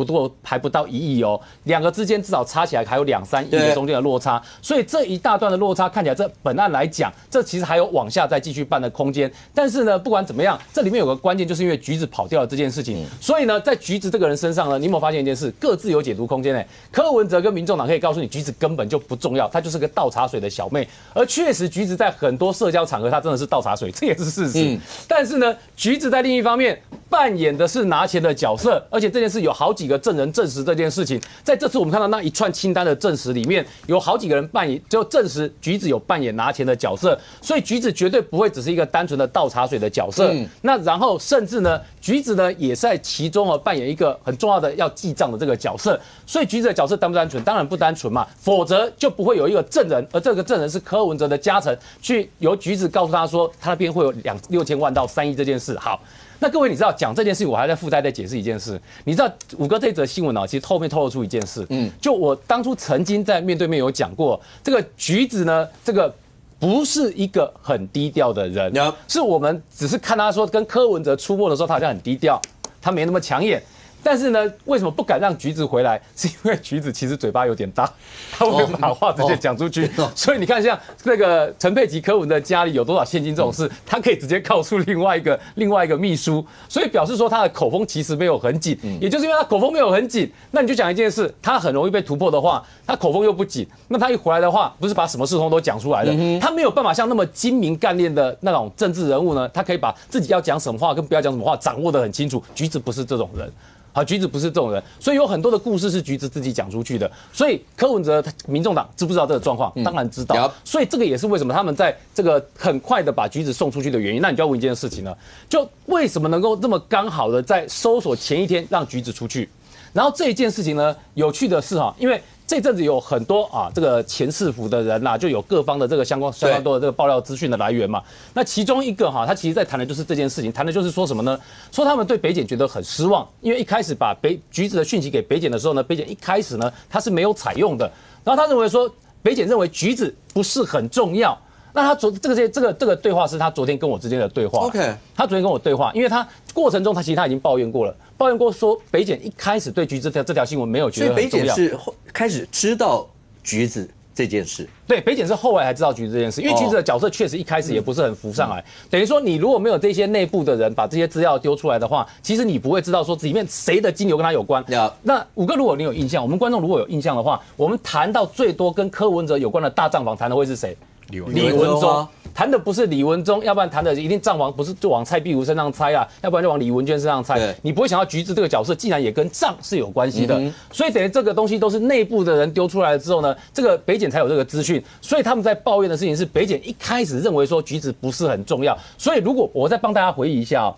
还不到1亿哦，2个之间至少差起来还有2-3亿的中间的落差，所以这一大段的落差看起来，这本案来讲，这其实还有往下再继续办的空间。但是呢，不管怎么样，这里面有个关键，就是因为橘子跑掉了这件事情，所以呢，在橘子这个人身上呢，你有没有发现一件事？各自有解读空间呢？柯文哲跟民众党可以告诉你，橘子根本就不重要，她就是个倒茶水的小妹。而确实，橘子在很多社交场合，她真的是倒茶水，这也是事实。但是呢，橘子在另一方面。扮演的是拿钱的角色，而且这件事有好几个证人证实这件事情。在这次我们看到那一串清单的证实里面，有好几个人扮演，就证实橘子有扮演拿钱的角色，所以橘子绝对不会只是一个单纯的倒茶水的角色。那然后甚至呢，橘子呢也在其中扮演一个很重要的要记账的这个角色。所以橘子的角色单不单纯？当然不单纯嘛，否则就不会有一个证人，而这个证人是柯文哲的家臣，去由橘子告诉他说他那边会有6000万到3亿这件事。好。那各位，你知道讲这件事情，我还在附带再解释一件事。你知道5哥这则新闻其实后面透露出一件事，就我当初曾经在面对面有讲过，这个橘子呢，这个不是一个很低调的人，是我们只是看他说跟柯文哲出没的时候，他好像很低调，他没那么抢眼。但是呢，为什么不敢让橘子回来？是因为橘子其实嘴巴有点大，他会把话直接讲出去。所以你看，像这个陈佩琪、柯文的家里有多少现金这种事，他可以直接告诉另外一个秘书，所以表示说他的口风其实没有很紧。也就是因为他口风没有很紧，那你就讲一件事，他很容易被突破的话，他口风又不紧，那他一回来的话，不是把什么事通都讲出来的，他没有办法像那么精明干练的那种政治人物呢，他可以把自己要讲什么话跟不要讲什么话掌握得很清楚。橘子不是这种人。好，橘子不是这种人，所以有很多的故事是橘子自己讲出去的。所以柯文哲、民众党知不知道这个状况？当然知道。所以这个也是为什么他们在这个很快的把橘子送出去的原因。那你就要问一件事情了，就为什么能够这么刚好的在搜索前一天让橘子出去？然后这一件事情呢，有趣的是哈，因为这阵子有很多这个前市府的人就有各方的这个相关多的这个爆料资讯的来源嘛。那其中一个他其实在谈的就是这件事情，谈的就是说什么呢？说他们对北检觉得很失望，因为一开始把橘子的讯息给北检的时候呢，北检一开始呢他是没有采用的，然后他认为说北检认为橘子不是很重要。那他这个对话是他昨天跟我之间的对话。OK， 他昨天跟我对话，因为他过程中其实他已经抱怨过了，抱怨过说北检一开始对橘子这条新闻没有觉得很重要，所以北检是开始知道橘子这件事。对，北检是后来才知道橘子这件事，因为橘子的角色确实一开始也不是很浮上来。等于说你如果没有这些内部的人把这些资料丢出来的话，其实你不会知道说里面谁的金流跟他有关。那五哥，如果你有印象，我们观众如果有印象的话，我们谈到最多跟柯文哲有关的大账房谈的会是谁？李文忠。谈的不是李文忠，要不然谈的一定账房不是就往蔡壁如身上猜啊，要不然就往李文娟身上猜。你不会想到橘子这个角色竟然也跟账是有关系的，所以等于这个东西都是内部的人丢出来了之后呢，这个北检才有这个资讯。所以他们在抱怨的事情是北检一开始认为说橘子不是很重要，所以如果我再帮大家回忆一下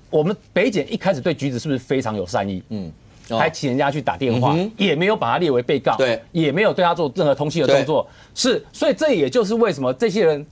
我们北检一开始对橘子是不是非常有善意？还请人家去打电话，也没有把他列为被告，对，也没有对他做任何通缉的动作，是，所以这也就是为什么这些人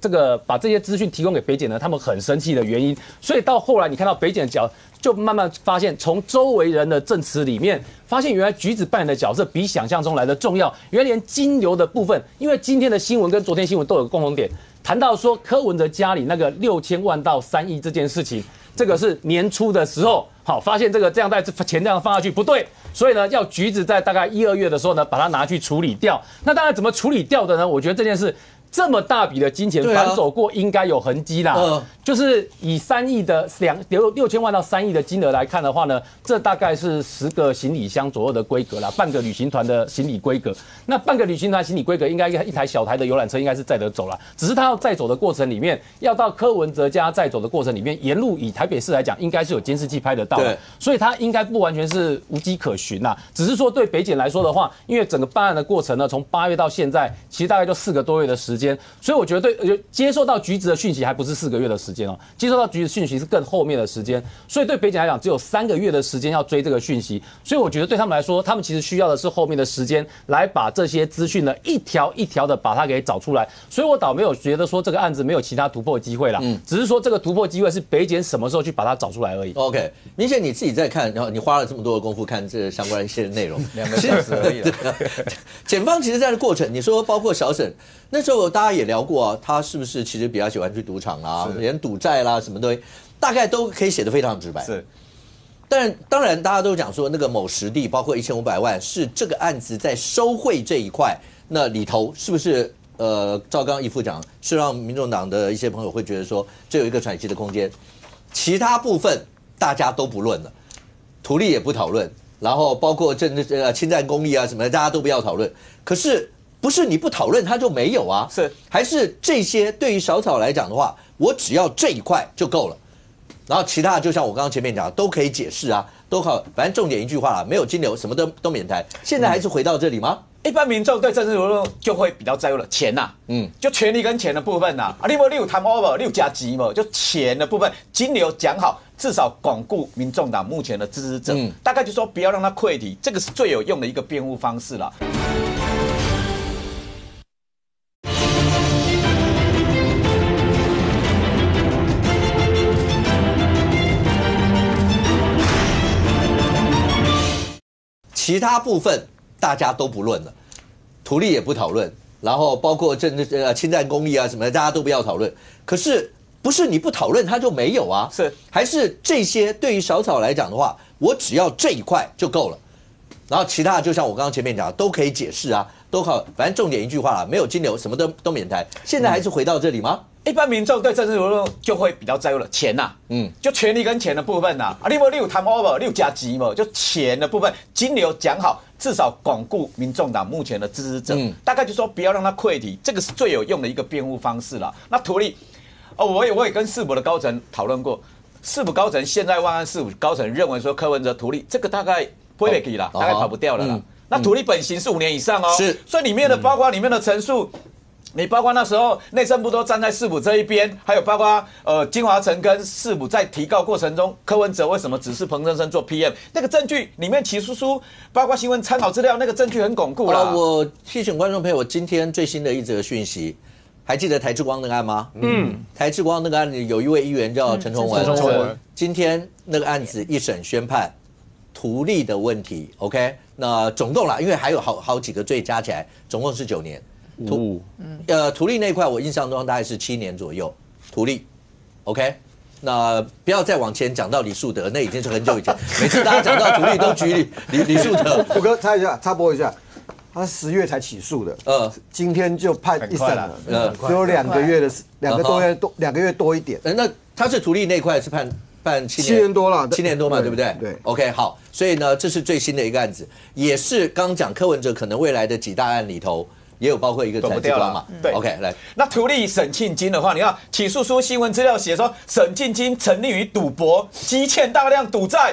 把这些资讯提供给北检呢，他们很生气的原因。所以到后来你看到北检的就慢慢发现，从周围人的证词里面，发现原来橘子扮演的角色比想象中来的重要。原来连金流的部分，因为今天的新闻跟昨天新闻都有个共同点，谈到说柯文哲家里那个6000万到3亿这件事情。这个是年初的时候，发现这样在钱这样放下去不对，所以呢，要橘子在大概1、2月的时候呢，把它拿去处理掉。那当然怎么处理掉的呢？我觉得这件事这么大笔的金钱反走过，应该有痕迹啦。就是以3亿的6000万到3亿的金额来看的话呢，这大概是10个行李箱左右的规格啦，半个旅行团的行李规格。那半个旅行团行李规格，应该一台小台的游览车应该是载得走啦。只是他要载走的过程里面，要到柯文哲家载走的过程里面，沿路以台北市来讲，应该是有监视器拍得到的，所以他应该不完全是无迹可寻啦。只是说对北检来说的话，因为整个办案的过程呢，从8月到现在，其实大概就4个多月的时间，所以我觉得接受到橘子的讯息还不是4个月的时间接受到橘子讯息是更后面的时间，所以对北检来讲只有3个月的时间要追这个讯息，所以我觉得对他们来说，他们其实需要的是后面的时间来把这些资讯呢一条一条的把它给找出来，所以我倒没有觉得说这个案子没有其他突破机会啦，只是说这个突破机会是北检什么时候去把它找出来而已。OK， 明显你自己在看，然后你花了这么多的功夫看这相关一些内容，2个小时而已了。检方其实在这过程，你说包括小沈那时候大家也聊过他是不是其实比较喜欢去赌场啦，连赌债啦什么东西，大概都可以写得非常直白。是。但当然，大家都讲说那个某实地，包括1500万，是这个案子在收贿这一块，那里头是不是照刚刚义副讲，是让民众党的一些朋友会觉得说，这有一个喘息的空间，其他部分大家都不论了，土地也不讨论，然后包括侵占公益啊什么的，大家都不要讨论。可是不是你不讨论它就没有啊？是还是这些对于小草来讲的话，我只要这一块就够了。然后其他的就像我刚刚前面讲，都可以解释啊，都好，反正重点一句话啦，没有金流，什么都免谈。现在还是回到这里吗？一般民众对政治人物就会比较在乎了钱呐，就权力跟钱的部分呐，你有贪污不？你有加急嘛？就钱的部分，金流讲好，至少巩固民众党目前的支持者，大概就说不要让他溃体，这个是最有用的一个辩护方式啦。其他部分大家都不论了，土地也不讨论，然后包括侵占公益啊什么的，大家都不要讨论。可是不不是你不讨论它就没有啊，是还是这些对于小草来讲的话，我只要这一块就够了，然后其他的就像我刚刚前面讲的都可以解释啊，都靠，反正重点一句话啦，没有金流什么都免谈。现在还是回到这里吗？一般民众对政治人物就会比较在乎了钱呐，就权力跟钱的部分呐，你有贪污不？你有加急不？就钱的部分，金流讲好，至少巩固民众党目前的支持者，大概就说不要让他溃体，这个是最有用的一个辩护方式了。那图利，我也跟市府的高层讨论过，市府高层现在万安市府高层认为说柯文哲图利这个大概不会可以啦，大概跑不掉了啦。那图利本刑是5年以上哦，是，所以里面的包括里面的陈述。你包括那时候内政部都站在市府这一边，还有包括金华城跟市府在提告过程中，柯文哲为什么指示彭真生做 PM？ 那个证据里面起诉书，包括新闻参考资料，那个证据很巩固了。我提醒观众朋友，我今天最新的一则讯息，还记得台之光那个案吗？台之光那个案里有一位议员叫陈崇文，今天那个案子一审宣判图利的问题 ，OK？ 那总共啦，因为还有好几个罪加起来，总共是9年。图利那一块，我印象中大概是7年左右。图利 ，OK， 那不要再往前讲到李树德，那已经是很久以前。每次大家讲到图利都举李树德。虎哥插一下，插播一下，他10月才起诉的，今天就判一审了，只有2个月的2个月多一点。那他是图利那一块是判7年多了，7年多嘛，对不对？对 ，OK， 好，所以呢，这是最新的一个案子，也是刚讲柯文哲可能未来的几大案里头。也有包括一个台之光嘛，对 ，OK， 来，那图利沈庆金的话，你看起诉书新闻资料写说，沈庆金成立于赌博，积欠大量赌债，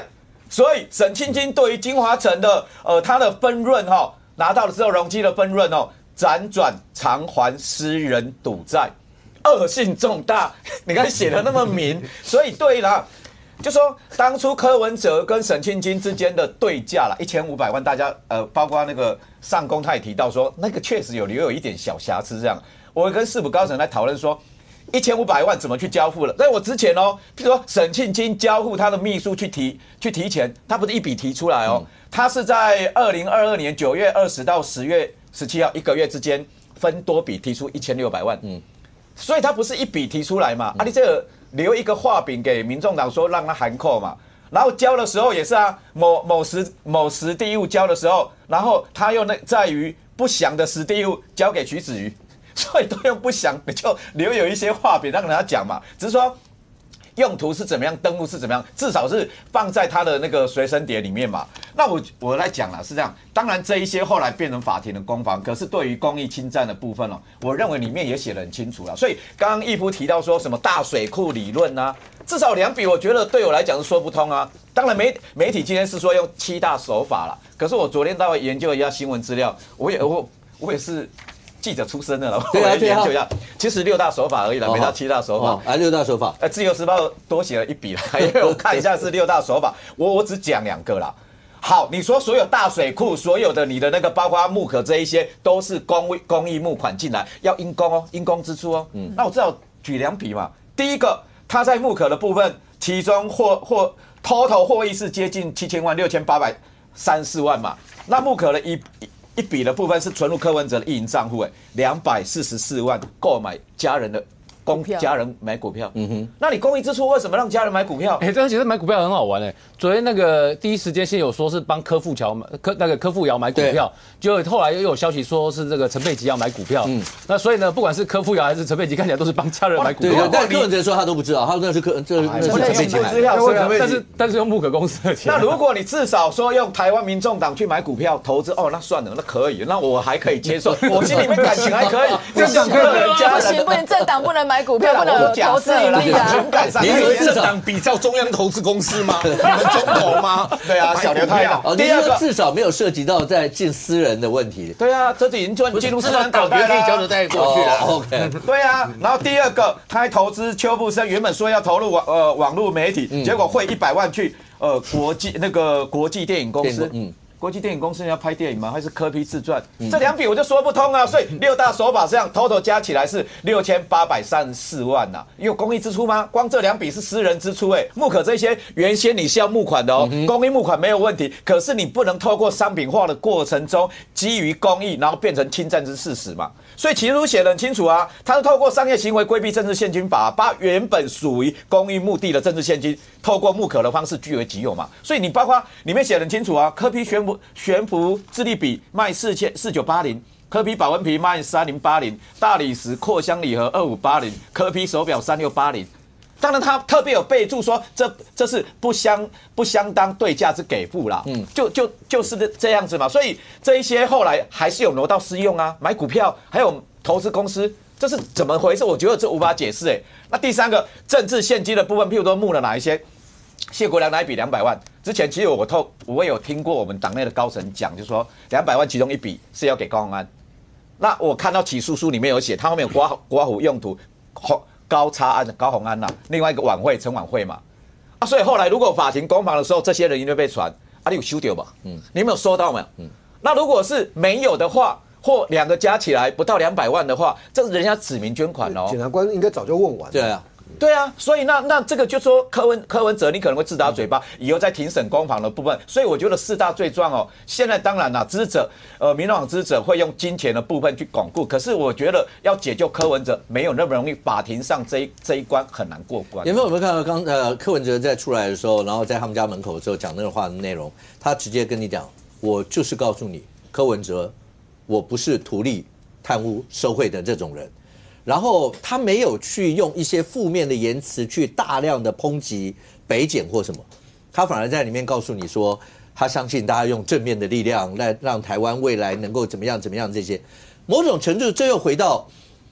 所以沈庆金对于金华城的他的分润拿到了之后容积的分润辗转偿还私人赌债，恶性重大，你看写的那么明，所以对啦。就说当初柯文哲跟沈庆金之间的对价了1500万，大家包括那个上公他也提到说，那个确实留有一点小瑕疵这样。我跟市府高层来讨论说，1500万怎么去交付了？在我之前譬如说沈庆金交付他的秘书去提钱，他不是一笔提出来他是在2022年9月20到10月17号1个月之间分多笔提出1600万，所以他不是一笔提出来嘛？你这个。留一个画饼给民众党说让他含扣嘛，然后交的时候也是某实地物交的时候，然后他又在于不详的实地物交给徐子瑜，所以都用不详，你就留有一些画饼让人家讲嘛，只是说用途是怎么样，登录是怎么样，至少是放在他的那个随身碟里面嘛。那我来讲了是这样，当然这一些后来变成法庭的攻防，可是对于公益侵占的部分我认为里面也写得很清楚了。所以刚刚义夫提到说什么大水库理论啊，至少2笔我觉得对我来讲是说不通啊。当然媒体今天是说用7大手法了，可是我昨天稍微研究一下新闻资料，我也是。记者出身的了，我来研究一下，其实6大手法而已了，没到7大手法。6大手法，自由时报多写了1笔了，因为我看一下是6大手法，我只讲2个啦。好，你说所有大水库，所有的你的那个包括木可这一些，都是公益募款进来，要因公支出那我至少举2笔嘛。第一个，他在木可的部分，其中total获益是接近7000万，6834万嘛。那木可的一笔的部分是存入柯文哲的意营账户，244万购买家人的家人买股票。那你公益支出为什么让家人买股票？这个其实买股票很好玩昨天那个第一时间先有说是帮柯富瑶买股票，就后来又有消息说是这个陈佩琪要买股票。那所以呢，不管是柯富瑶还是陈佩琪，看起来都是帮家人买股票。对，但柯文哲说他都不知道，他说那是陈佩琪买的，但是用木可公司的钱。那如果你至少说用台湾民众党去买股票投资，那算了，那可以，那我还可以接受，我心里面感情还可以。政党不能政党不能买股票，不能投资盈利啊！你以为政党比照中央投资公司吗？你们中投吗？对啊，小刘太好。第二个至少没有涉及到在进私人的问题。对啊，这已经进入私人口袋了，可以交代过去了。OK， 对啊。然后第二个，他还投资邱富生，原本说要投入网络媒体，结果汇100万去国际电影公司。国际电影公司要拍电影吗？还是柯 P 自传？这2笔我就说不通啊！所以6大手法这样 total 加起来是6834万呐。有公益支出吗？光这2笔是私人支出木可这些原先你是要募款的公益募款没有问题，可是你不能透过商品化的过程中基于公益，然后变成侵占之事实嘛。所以起诉书写得很清楚啊，他是透过商业行为规避政治献金法，把原本属于公益目的的政治献金，透过募可的方式据为己有嘛。所以你包括里面写得很清楚啊，柯 P 悬浮智力笔卖4980，柯 P 保温瓶卖3080，大理石扩香礼盒2580，柯 P 手表3680。当然，他特别有备注说，这是不相当对价之给付啦，就是这样子嘛。所以这一些后来还是有挪到私用啊，买股票还有投资公司，这是怎么回事？我觉得这无法解释哎。那第三个政治献金的部分，譬如说募了哪一些？谢国良那一笔200万，之前其实我有听过我们党内的高层讲，就是说200万其中一笔是要给高虹安。那我看到起诉书里面有写，他后面有刮胡用途。高差案高虹安呐，另外一个晚会陈晚会嘛，所以后来如果法庭攻防的时候，这些人因为被传，你有收掉吧？你有没有收到没有？那如果是没有的话，或两个加起来不到200万的话，这是人家指名捐款哦。检察官应该早就问完了。对啊，所以那这个就说柯文哲，你可能会自打嘴巴，以后在庭审攻防的部分，所以我觉得4大罪状哦，现在当然啦，支持者民进党支持者会用金钱的部分去巩固，可是我觉得要解救柯文哲没有那么容易，法庭上这一关很难过关。有没有看到柯文哲在出来的时候，然后在他们家门口的时候讲那个话的内容，他直接跟你讲，我就是告诉你，柯文哲，我不是图利、贪污、受贿的这种人。然后他没有去用一些负面的言辞去大量的抨击北检或什么，他反而在里面告诉你说，他相信大家用正面的力量来让台湾未来能够怎么样这些，某种程度这又回到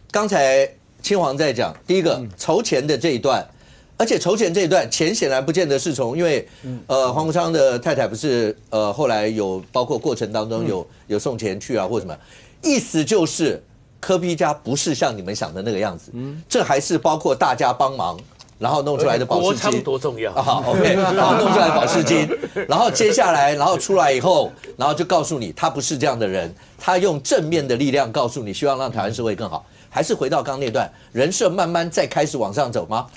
刚才青黄在讲第一个筹钱的这一段，而且筹钱这一段钱显然不见得是从，因为黄国昌的太太不是后来有包括过程当中有送钱去啊或什么，意思就是。柯 P 家不是像你们想的那个样子，这还是包括大家帮忙，然后弄出来的保释金。国昌多重要啊 ！OK， 然后弄出来的保释金，然后接下来，然后出来以后，然后就告诉你他不是这样的人，他用正面的力量告诉你，希望让台湾社会更好。还是回到刚那段，人设慢慢再开始往上走吗？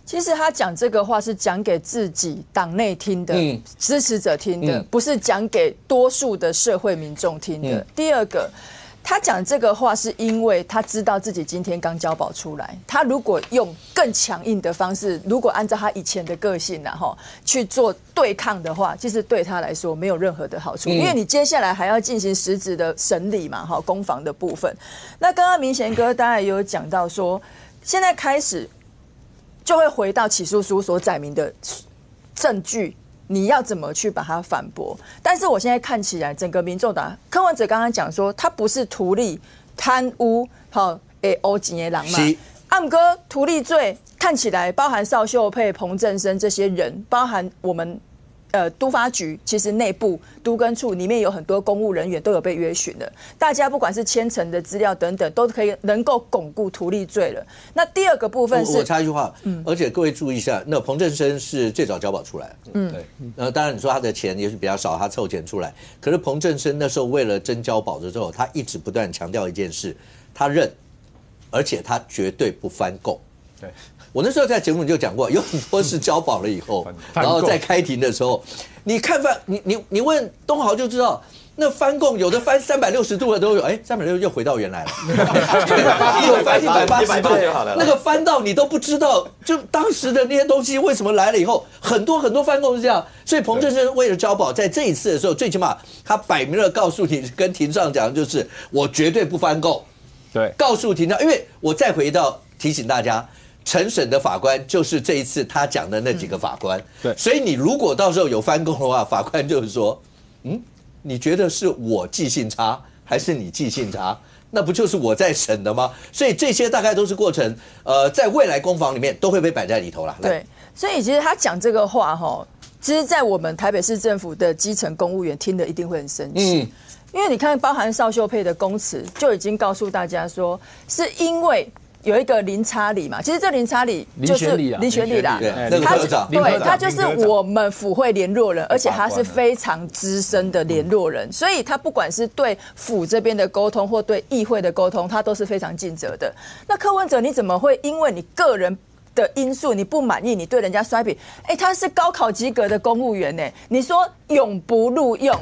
其实他讲这个话是讲给自己党内听的，支持者听的，不是讲给多数的社会民众听的。第二个。他讲这个话是因为他知道自己今天刚交保出来，他如果用更强硬的方式，如果按照他以前的个性去做对抗的话，其实对他来说没有任何的好处，因为你接下来还要进行实质的审理嘛，攻防的部分。那刚刚明贤哥当然也有讲到说，现在开始就会回到起诉书所载明的证据。你要怎么去把它反驳？但是我现在看起来，整个民众党柯文哲刚刚讲说，他不是图利、贪污、欧钱的人嘛。不过图利罪看起来包含邵秀佩、彭正生这些人，包含我们都发局，其实内部都更处里面有很多公务人员都有被约询了。大家不管是签呈的资料等等，都可以能够巩固图利罪了。那第二个部分是，我插一句话，而且各位注意一下，那彭正生是最早交保出来，对，当然你说他的钱也许比较少，他凑钱出来，可是彭正生那时候为了争交保的时候，他一直不断强调一件事，他认，而且他绝对不翻供，对。我那时候在节目里就讲过，有很多是交保了以后，然后在开庭的时候，你看你问东豪就知道，那翻供有的翻360度的都有，360又回到原来了，有翻180度就好了，那个翻到你都不知道，就当时的那些东西为什么来了以后，很多翻供是这样，所以彭正生为了交保，在这一次的时候，最起码他摆明了告诉你，跟庭上讲就是我绝对不翻供，对，告诉庭上，因为我再回到提醒大家。承审的法官就是这一次他讲的那几个法官，对，所以你如果到时候有翻供的话，法官就是说，你觉得是我记性差还是你记性差？那不就是我在审的吗？所以这些大概都是过程，在未来攻防里面都会被摆在里头啦。对，所以其实他讲这个话其实，在我们台北市政府的基层公务员听了一定会很生气，因为你看，包含邵秀佩的供词就已经告诉大家说，是因为。有一个林查理嘛，其实这林查理就是林权理啦，他就是我们府会联络人，而且他是非常资深的联络人，所以他不管是对府这边的沟通或对议会的沟通，他都是非常尽责的。那柯文哲你怎么会因为你个人的因素你不满意，你对人家摔笔？他是高考及格的公务员呢，你说永不录用。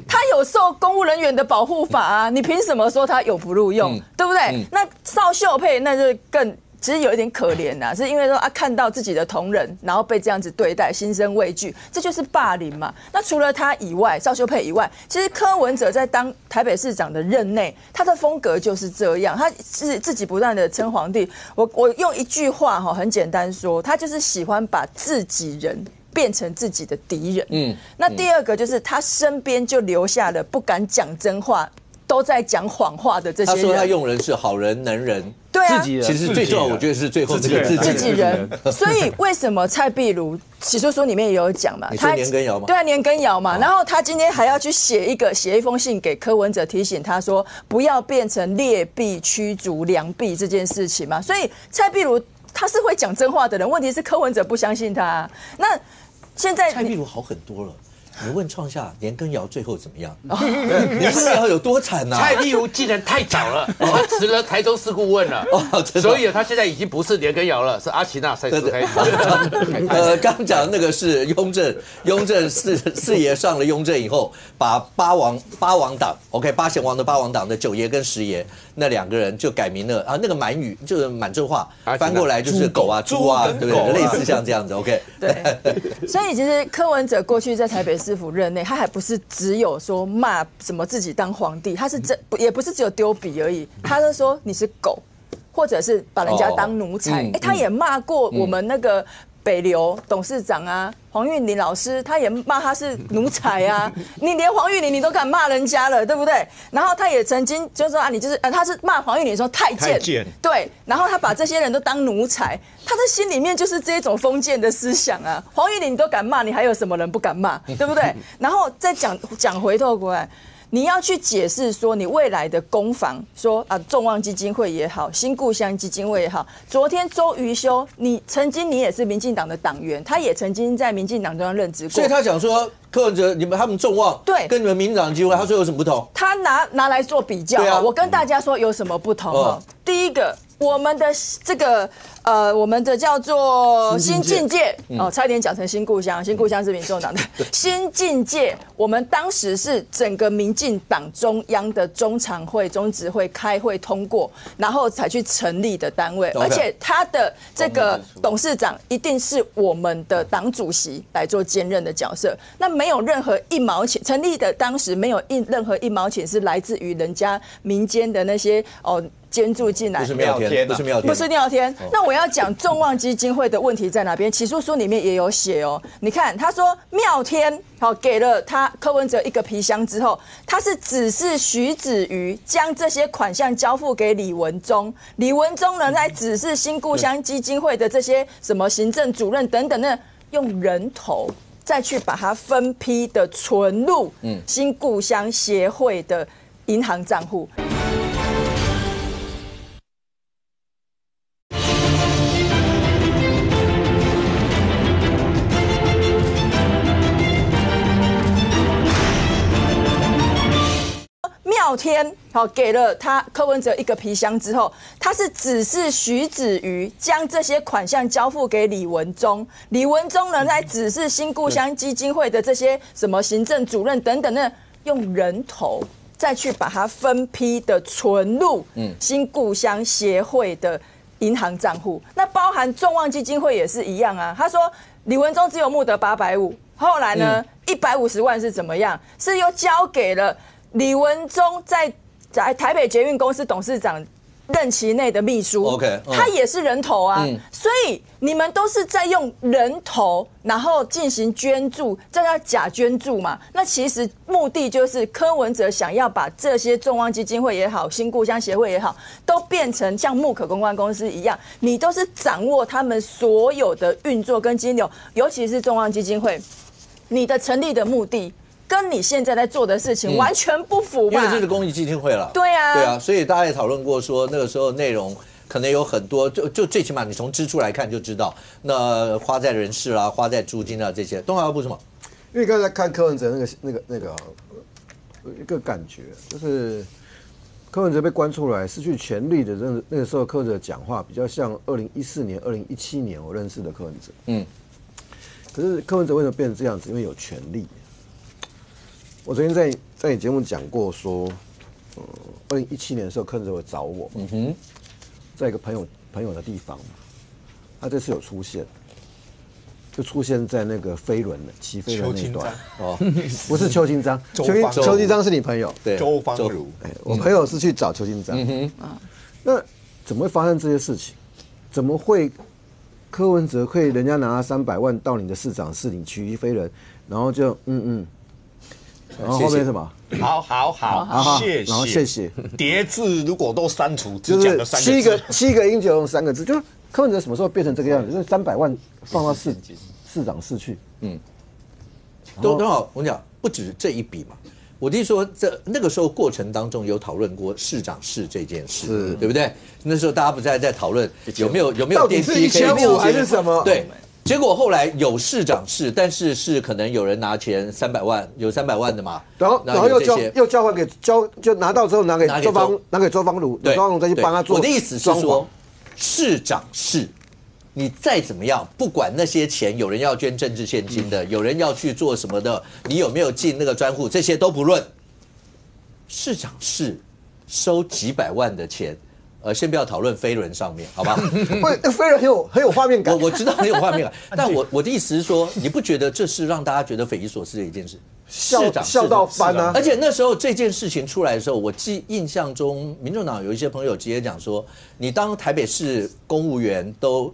他有受公务人员的保护法啊，你凭什么说他永不录用？对不对？那邵秀佩那就更。其实有一点可怜呐，是因为说看到自己的同仁，然后被这样子对待，心生畏惧，这就是霸凌嘛。那除了他以外，邵秀佩以外，其实柯文哲在当台北市长的任内，他的风格就是这样，他是自己不断的称皇帝。我用一句话哈，很简单说，他就是喜欢把自己人变成自己的敌人。那第二个就是他身边就留下了不敢讲真话，都在讲谎话的这些人。他说他用人是好人、能人。对啊，其实最重要，我觉得是最后这个自己人。所以为什么蔡壁如起诉书里面也有讲嘛？他年羹尧嘛？对啊，年羹尧嘛。然后他今天还要去写一封信给柯文哲，提醒他说不要变成劣币驱逐良币这件事情嘛。所以蔡壁如他是会讲真话的人，问题是柯文哲不相信他。那现在蔡壁如好很多了。你问创下年羹尧最后怎么样？年羹尧有多惨呐？蔡壁如既然太早了，他辞了台中市顾问了，所以他现在已经不是年羹尧了，是阿奇纳赛斯开始。刚讲那个是雍正四爷上了雍正以后，把八王党 OK 八贤王的八王党的九爷跟十爷那两个人就改名了啊，那个满语就是满洲话翻过来就是狗啊猪啊，对不对？类似像这样子 OK。对，所以其实柯文哲过去在台北市府任内，他还不是只有说骂什么自己当皇帝，他是也不是只有丢笔而已，他是说你是狗，或者是把人家当奴才。他也骂过我们那个北流董事长啊，黄韵玲老师，他也骂他是奴才啊。你连黄韵玲你都敢骂人家了，对不对？然后他也曾经就说啊，你就是他是骂黄韵玲说太监，对，然后他把这些人都当奴才，他的心里面就是这种封建的思想啊。黄韵玲你都敢骂，你还有什么人不敢骂，对不对？然后再讲回头过来。你要去解释说你未来的攻防，说啊，众望基金会也好，新故乡基金会也好。昨天周瑜修，你也是民进党的党员，他也曾经在民进党中央任职过，所以他讲说柯文哲他们众望，对，跟你们民进党的基金会，他说有什么不同？他拿来做比较，啊，我跟大家说有什么不同哦。第一个，我们的这个我们的叫做新境界哦，差一点讲成新故乡，新故乡是民众党的新境界。我们当时是整个民进党中央的中常会、中执会开会通过，然后才去成立的单位，而且他的这个董事长一定是我们的党主席来做兼任的角色。那没有任何一毛钱成立的，当时没有任何一毛钱是来自于人家民间的那些捐助进来，不是妙天，不是妙天。那我要讲众望基金会的问题在哪边？起诉书里面也有写哦。你看，他说妙天给了他柯文哲一个皮箱之后，他是指示徐子瑜将这些款项交付给李文忠，李文忠呢在指示新故乡基金会的这些什么行政主任等等的，用人头再去把它分批的存入新故乡协会的银行账户。妙天给了他柯文哲一个皮箱之后，他是指示徐子瑜将这些款项交付给李文忠，李文忠呢在指示新故乡基金会的这些什么行政主任等等的，用人头再去把它分批的存入新故乡协会的银行账户。那包含众望基金会也是一样啊。他说李文忠只有募得850，后来呢150万是怎么样？是又交给了李文忠在台北捷运公司董事长任期内的秘书 ，OK， 他也是人头啊，所以你们都是在用人头，然后进行捐助，这叫假捐助嘛？那其实目的就是柯文哲想要把这些众望基金会也好，新故乡协会也好，都变成像木可公关公司一样，你都是掌握他们所有的运作跟金流，尤其是众望基金会，你的成立的目的跟你现在在做的事情完全不符吧？因为这是公益基金会了。对啊，对啊，所以大家也讨论过说，那个时候内容可能有很多，就最起码你从支出来看就知道，那花在人事啦，花在租金啊这些。东华部什么？因为刚才看柯文哲那个一个感觉，就是柯文哲被关出来失去权力的那个时候，柯文哲讲话比较像2014年、2017年我认识的柯文哲。可是柯文哲为什么变成这样子？因为有权力。我昨天在你节目讲过说，2017年的时候，柯文哲会找我，在一个朋友的地方，他这次有出现，就出现在那个飞轮的骑飞轮那一段哦，不是邱清章，邱清章是你朋友，对，周芳如，我朋友是去找邱清章，那怎么会发生这些事情？怎么会柯文哲可以人家拿300万到你的市长室你骑飞轮，然后就然后后面什么？好，谢谢，然后谢谢。叠字如果都删除，就是只讲了3个字，七个音就用3个字，就是柯文哲什么时候变成这个样子？就是300万放到市长室去，都好。我跟你讲，不止这一笔嘛。我弟说，那个时候过程当中有讨论过市长室这件事，对不对？那时候大家不是在讨论有没有电梯可以1500还是什么？对。结果后来有市长室，但是可能有人拿钱300万，有300万的嘛，然后又交还给就拿到之后拿给周芳如，周芳如再去帮他做。我的意思是说，市长室你再怎么样，不管那些钱，有人要捐政治现金的，有人要去做什么的，你有没有进那个专户，这些都不论。市长室收几百万的钱。先不要讨论飞轮上面，好吧？飞轮很有画面感。我知道很有画面感，但我的意思是说，你不觉得这是让大家觉得匪夷所思的一件事？笑到翻啊！而且那时候这件事情出来的时候，我印象中，民众党有一些朋友直接讲说，你当台北市公务员都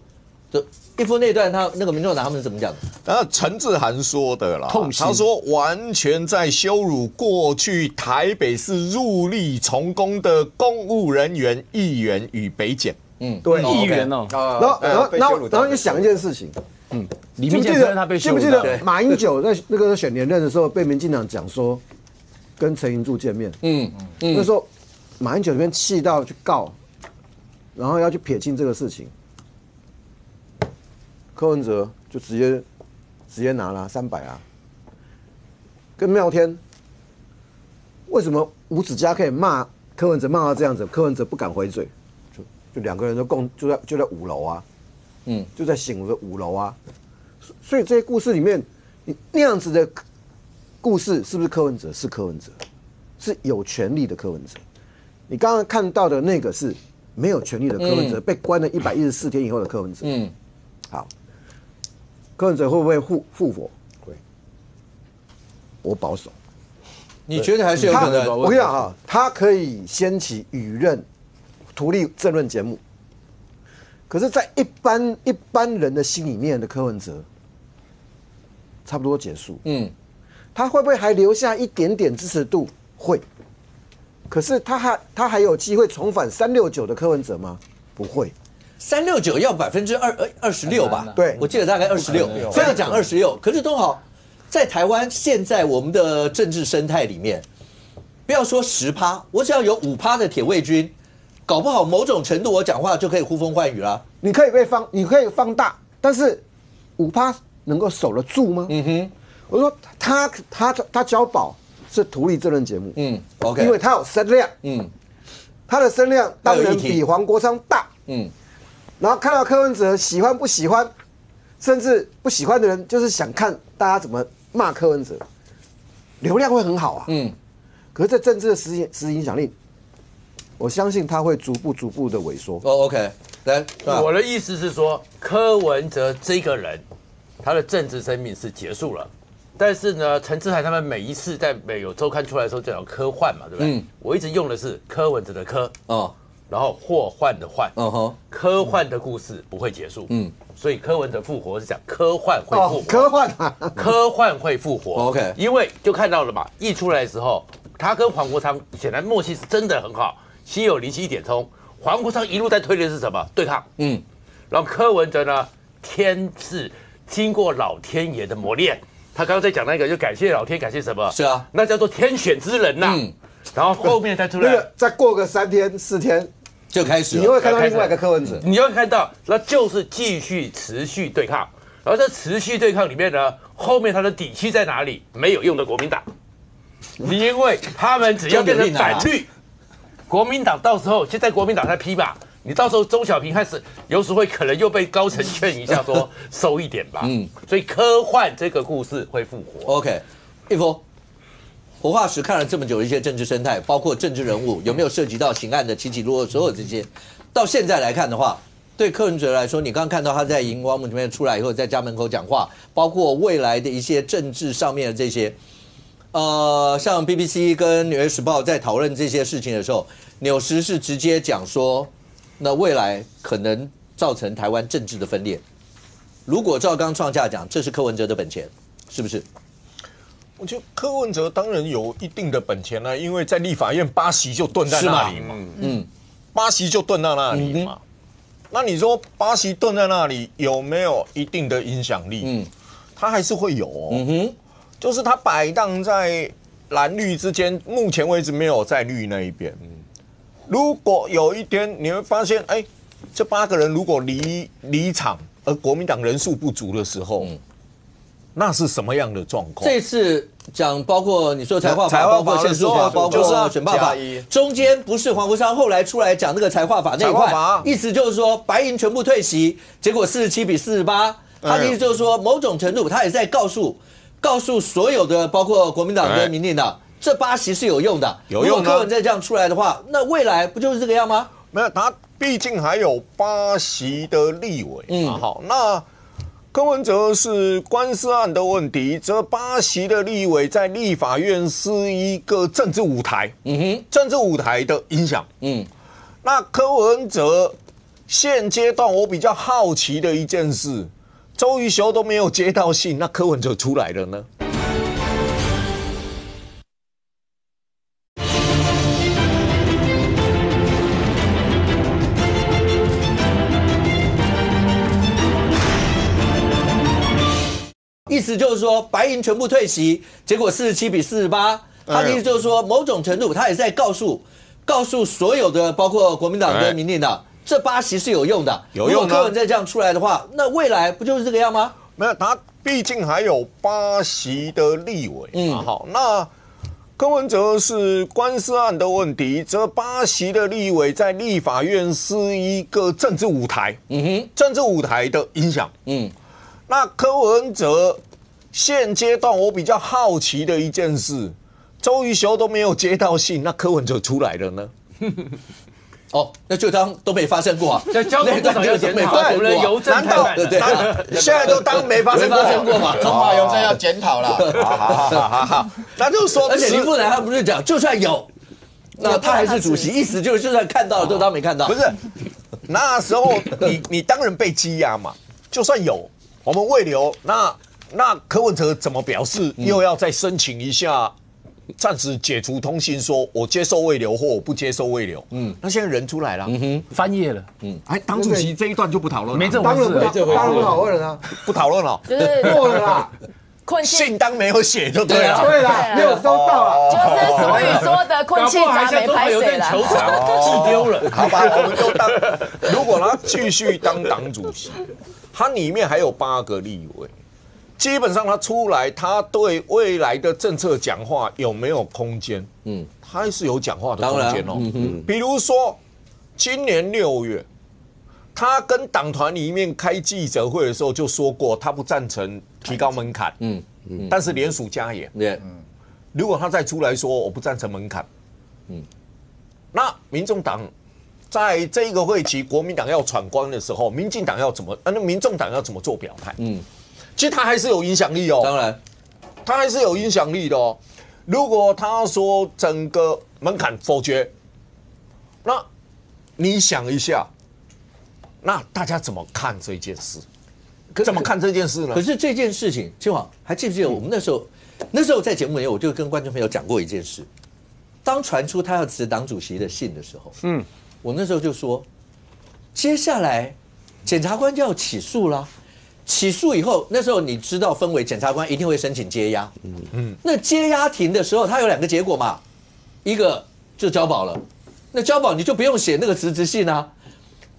一夫那段那个民众党他们是怎么讲的？然后陈志涵说的啦，他说完全在羞辱过去台北市入力从公的公务人员、议员与北检。对，议员哦。然后你想一件事情，李明建他被羞辱。记不记得马英九在那个选连任的时候，被民进党讲说跟陈银柱见面？那时候马英九这边气到去告，然后要去撇清这个事情。柯文哲就直接拿了300啊，跟妙天，为什么吴子嘉可以骂柯文哲骂到这样子，柯文哲不敢回嘴，就2个人都就在5楼啊，就在醒悟的5楼啊，所以这些故事里面，你那样子的故事是不是柯文哲？是柯文哲，是有权利的柯文哲。你刚刚看到的那个是没有权利的柯文哲，被关了114天以后的柯文哲。好。柯文哲会不会复活？会，我保守。你觉得还是有可能？我跟你讲哈，他可以掀起舆论、图利政论节目，可是，在一般人的心里面的柯文哲，差不多结束。他会不会还留下一点点支持度？会。可是他还有机会重返369的柯文哲吗？不会。369要26%吧？对，我记得大概26%，非要讲26%。可是东豪，在台湾现在我们的政治生态里面，不要说10%，我只要有5%的铁卫军，搞不好某种程度我讲话就可以呼风唤雨啦。你可以放大，但是5%能够守得住吗？我说他交保是图利政论节目，OK， 因为他有声量，他的声量当然比黄国昌大，然后看到柯文哲喜欢不喜欢，甚至不喜欢的人，就是想看大家怎么骂柯文哲，流量会很好啊。可是，在政治的实质影响力，我相信他会逐步的萎缩。OK， 来，我的意思是说，柯文哲这个人，他的政治生命是结束了。但是呢，陈志涵他们每一次在有周刊出来的时候，就讲科幻嘛，对不对？我一直用的是柯文哲的柯，然后祸患的患，科幻的故事不会结束，所以柯文哲复活是讲科幻会复活，科幻会复活 ，OK， 因为就看到了嘛，一出来的时候，他跟黄国昌显然默契是真的很好，心有灵犀一点通。黄国昌一路在推的是什么？对抗，然后柯文哲呢，天是经过老天爷的磨练，他刚刚在讲那个，就感谢老天，感谢什么？是啊，那叫做天选之人呐。然后后面再出来，再过个3天4天。就开始，你会看到另外一个柯文哲，你会看到，那就是继续持续对抗。然后在持续对抗里面呢，后面他的底气在哪里？没有用的国民党，因为他们只要变成反绿，国民党到时候现在国民党在批吧，你到时候钟小平开始有时候会可能又被高层劝一下说收一点吧。所以科幻这个故事会复活。OK， 一峰。活化石看了这么久的一些政治生态，包括政治人物有没有涉及到刑案的起起落落，所有这些，到现在来看的话，对柯文哲来说，你刚刚看到他在荧光幕前面出来以后，在家门口讲话，包括未来的一些政治上面的这些，像 BBC 跟《纽约时报》在讨论这些事情的时候，纽时是直接讲说，那未来可能造成台湾政治的分裂。如果照刚创下讲，这是柯文哲的本钱，是不是？我觉得柯文哲当然有一定的本钱了，因为在立法院8席就蹲在那里嘛，8席就蹲到那里嘛。那你说8席蹲在那里有没有一定的影响力？他还是会有哦。就是他摆荡在蓝绿之间，目前为止没有在绿那一边。如果有一天你会发现，哎，这8个人如果离场，而国民党人数不足的时候，那是什么样的状况？这次讲包括你说财化法，包括限速法，包括选罢法，中间不是黄国昌后来出来讲那个财化法那一块，意思就是说白银全部退席，结果47比48，他的意思就是说某种程度他也在告诉所有的包括国民党跟民进党，这8席是有用的。如果柯文哲这样出来的话，那未来不就是这个样吗？没有，他毕竟还有8席的立委。好，那柯文哲是官司案的问题，这8席的立委在立法院是一个政治舞台，政治舞台的影响。那柯文哲现阶段我比较好奇的一件事，周瑜修都没有接到信，那柯文哲出来了呢？意思就是说白银全部退席，结果47比48，他的意思就是说某种程度他也在告诉所有的包括国民党跟民进党，这8席是有用的。如果柯文哲这样出来的话，那未来不就是这个样吗？没有，他毕竟还有8席的立委。好，那柯文哲是官司案的问题，这8席的立委在立法院是一个政治舞台，政治舞台的影响。那柯文哲现阶段我比较好奇的一件事，周瑜修都没有接到信，那柯文哲出来了呢？那就当都没发生过啊。这交通部长要检讨我们的邮政太慢了，现在都当没发生过嘛。中华邮政要检讨了。好，那就是说，而且林富南他不是讲，就算有，那他还是主席，意思就是就算看到了都当没看到。不是，那时候你当然被羁押嘛，就算有。我们未留，那柯文哲怎么表示？又要再申请一下，暂时解除通信，说我接受未留或我不接受未留。那现在人出来了，翻页了。党主席这一段就不讨论了，没这回事，当然不讨论了，不讨论了，就是过了啦。信当没有写就对了，对啦，没有收到啊。就是俗语说的困气闸没拍谁了，球场寄丢了。好吧，我们就当，如果他继续当党主席，他里面还有8个立委，基本上他出来，他对未来的政策讲话有没有空间？他还是有讲话的空间哦。比如说今年6月。他跟党团里面开记者会的时候就说过，他不赞成提高门槛，但是联署加严。如果他再出来说我不赞成门槛，那民众党在这个会期，国民党要闯关的时候，民进党要怎么？那民众党要怎么做表态？其实他还是有影响力哦。当然，他还是有影响力的哦。如果他说整个门槛否决，那你想一下。那大家怎么看这件事？怎么看这件事呢？可是这件事情，金煌还记不记得我们那时候在节目里面，我就跟观众朋友讲过一件事。当传出他要辞党主席的信的时候，我那时候就说，接下来检察官就要起诉啦。起诉以后，那时候你知道氛围，检察官一定会申请接押。那接押庭的时候，他有2个结果嘛，一个就交保了，那交保你就不用写那个辞职信啊。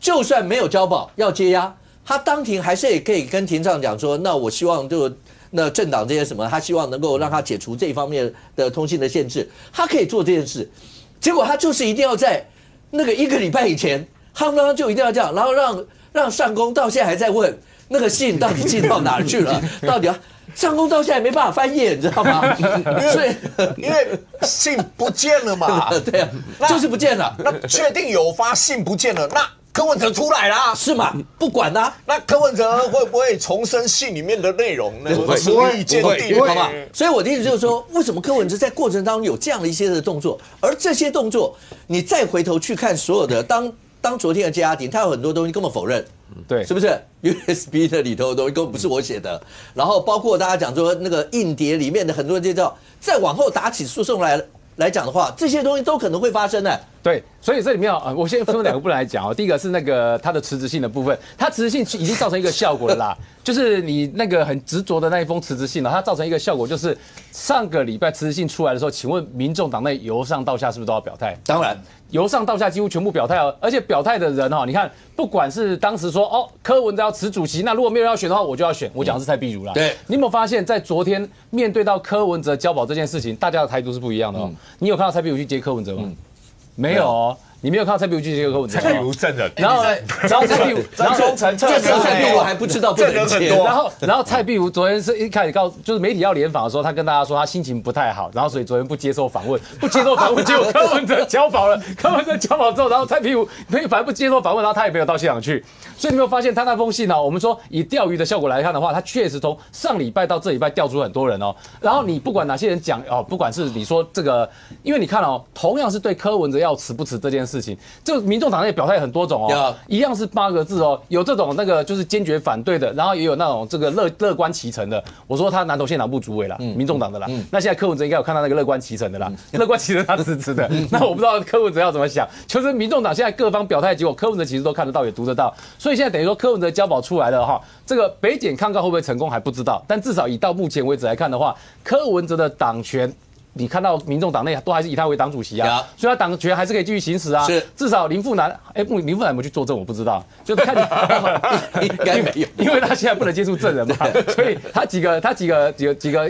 就算没有交保要接押，他当庭还是也可以跟庭上讲说，那我希望就那政党这些什么，他希望能够让他解除这一方面的通信的限制，他可以做这件事。结果他就是一定要在那个1个礼拜以前，他就一定要这样，然后让上公到现在还在问那个信到底寄到哪儿去了，到底上公到现在没办法翻页，你知道吗？因为信不见了嘛，对啊，就是不见了。那确定有发信不见了，那柯文哲出来啦，是嘛？不管啦，那柯文哲会不会重申信里面的内容呢？实力鉴定，好吧？所以我的意思就是说，为什么柯文哲在过程当中有这样的一些的动作，而这些动作，你再回头去看所有的当昨天的家庭，他有很多东西根本否认。对，是不是 USB 的里头的东西根本不是我写的？然后包括大家讲说那个硬碟里面的很多这叫再往后打起诉讼来讲的话，这些东西都可能会发生的。对，所以这里面我先分两个部分来讲第一个是那个它的辞职信的部分，它辞职信已经造成一个效果了啦，就是你那个很执着的那一封辞职信它造成一个效果，就是上个礼拜辞职信出来的时候，请问民众党内由上到下是不是都要表态？当然。由上到下几乎全部表态而且表态的人你看，不管是当时说柯文哲要辞主席，那如果没有人要选的话，我就要选，我讲的是蔡壁如啦。对，你有没有发现，在昨天面对到柯文哲交保这件事情，大家的态度是不一样的你有看到蔡壁如去接柯文哲吗？没有你没有看到蔡壁如去接柯文哲？蔡壁如证人，然后蔡壁如，然后这时候蔡壁如还不知道不能接，然后蔡壁如昨天是一开始就是媒体要联访的时候，他跟大家说他心情不太好，然后所以昨天不接受访问，结果柯文哲交保了，柯文哲交保之后，然后蔡壁如反正不接受访问，然后他也没有到现场去，所以你没有发现他那封信我们说以钓鱼的效果来看的话，他确实从上礼拜到这礼拜调出很多人然后你不管哪些人讲不管是你说这个，因为你看同样是对柯文哲要辞不辞这件事情，这个民众党内表态很多种一样是8个字有这种那个就是坚决反对的，然后也有那种这个乐观其成的。我说他南投县党部主委啦，民众党的啦，那现在柯文哲应该有看到那个乐观其成的啦，乐观其成他支持的，那我不知道柯文哲要怎么想，就是民众党现在各方表态结果，柯文哲其实都看得到也读得到，所以现在等于说柯文哲交保出来了这个北检抗告会不会成功还不知道，但至少以到目前为止来看的话，柯文哲的党权。你看到民众党内都还是以他为党主席所以他党权还是可以继续行使是，至少林富南，林富南有没有去作证我不知道，就是看你应该没有，因为他现在不能接触证人嘛，所以他几个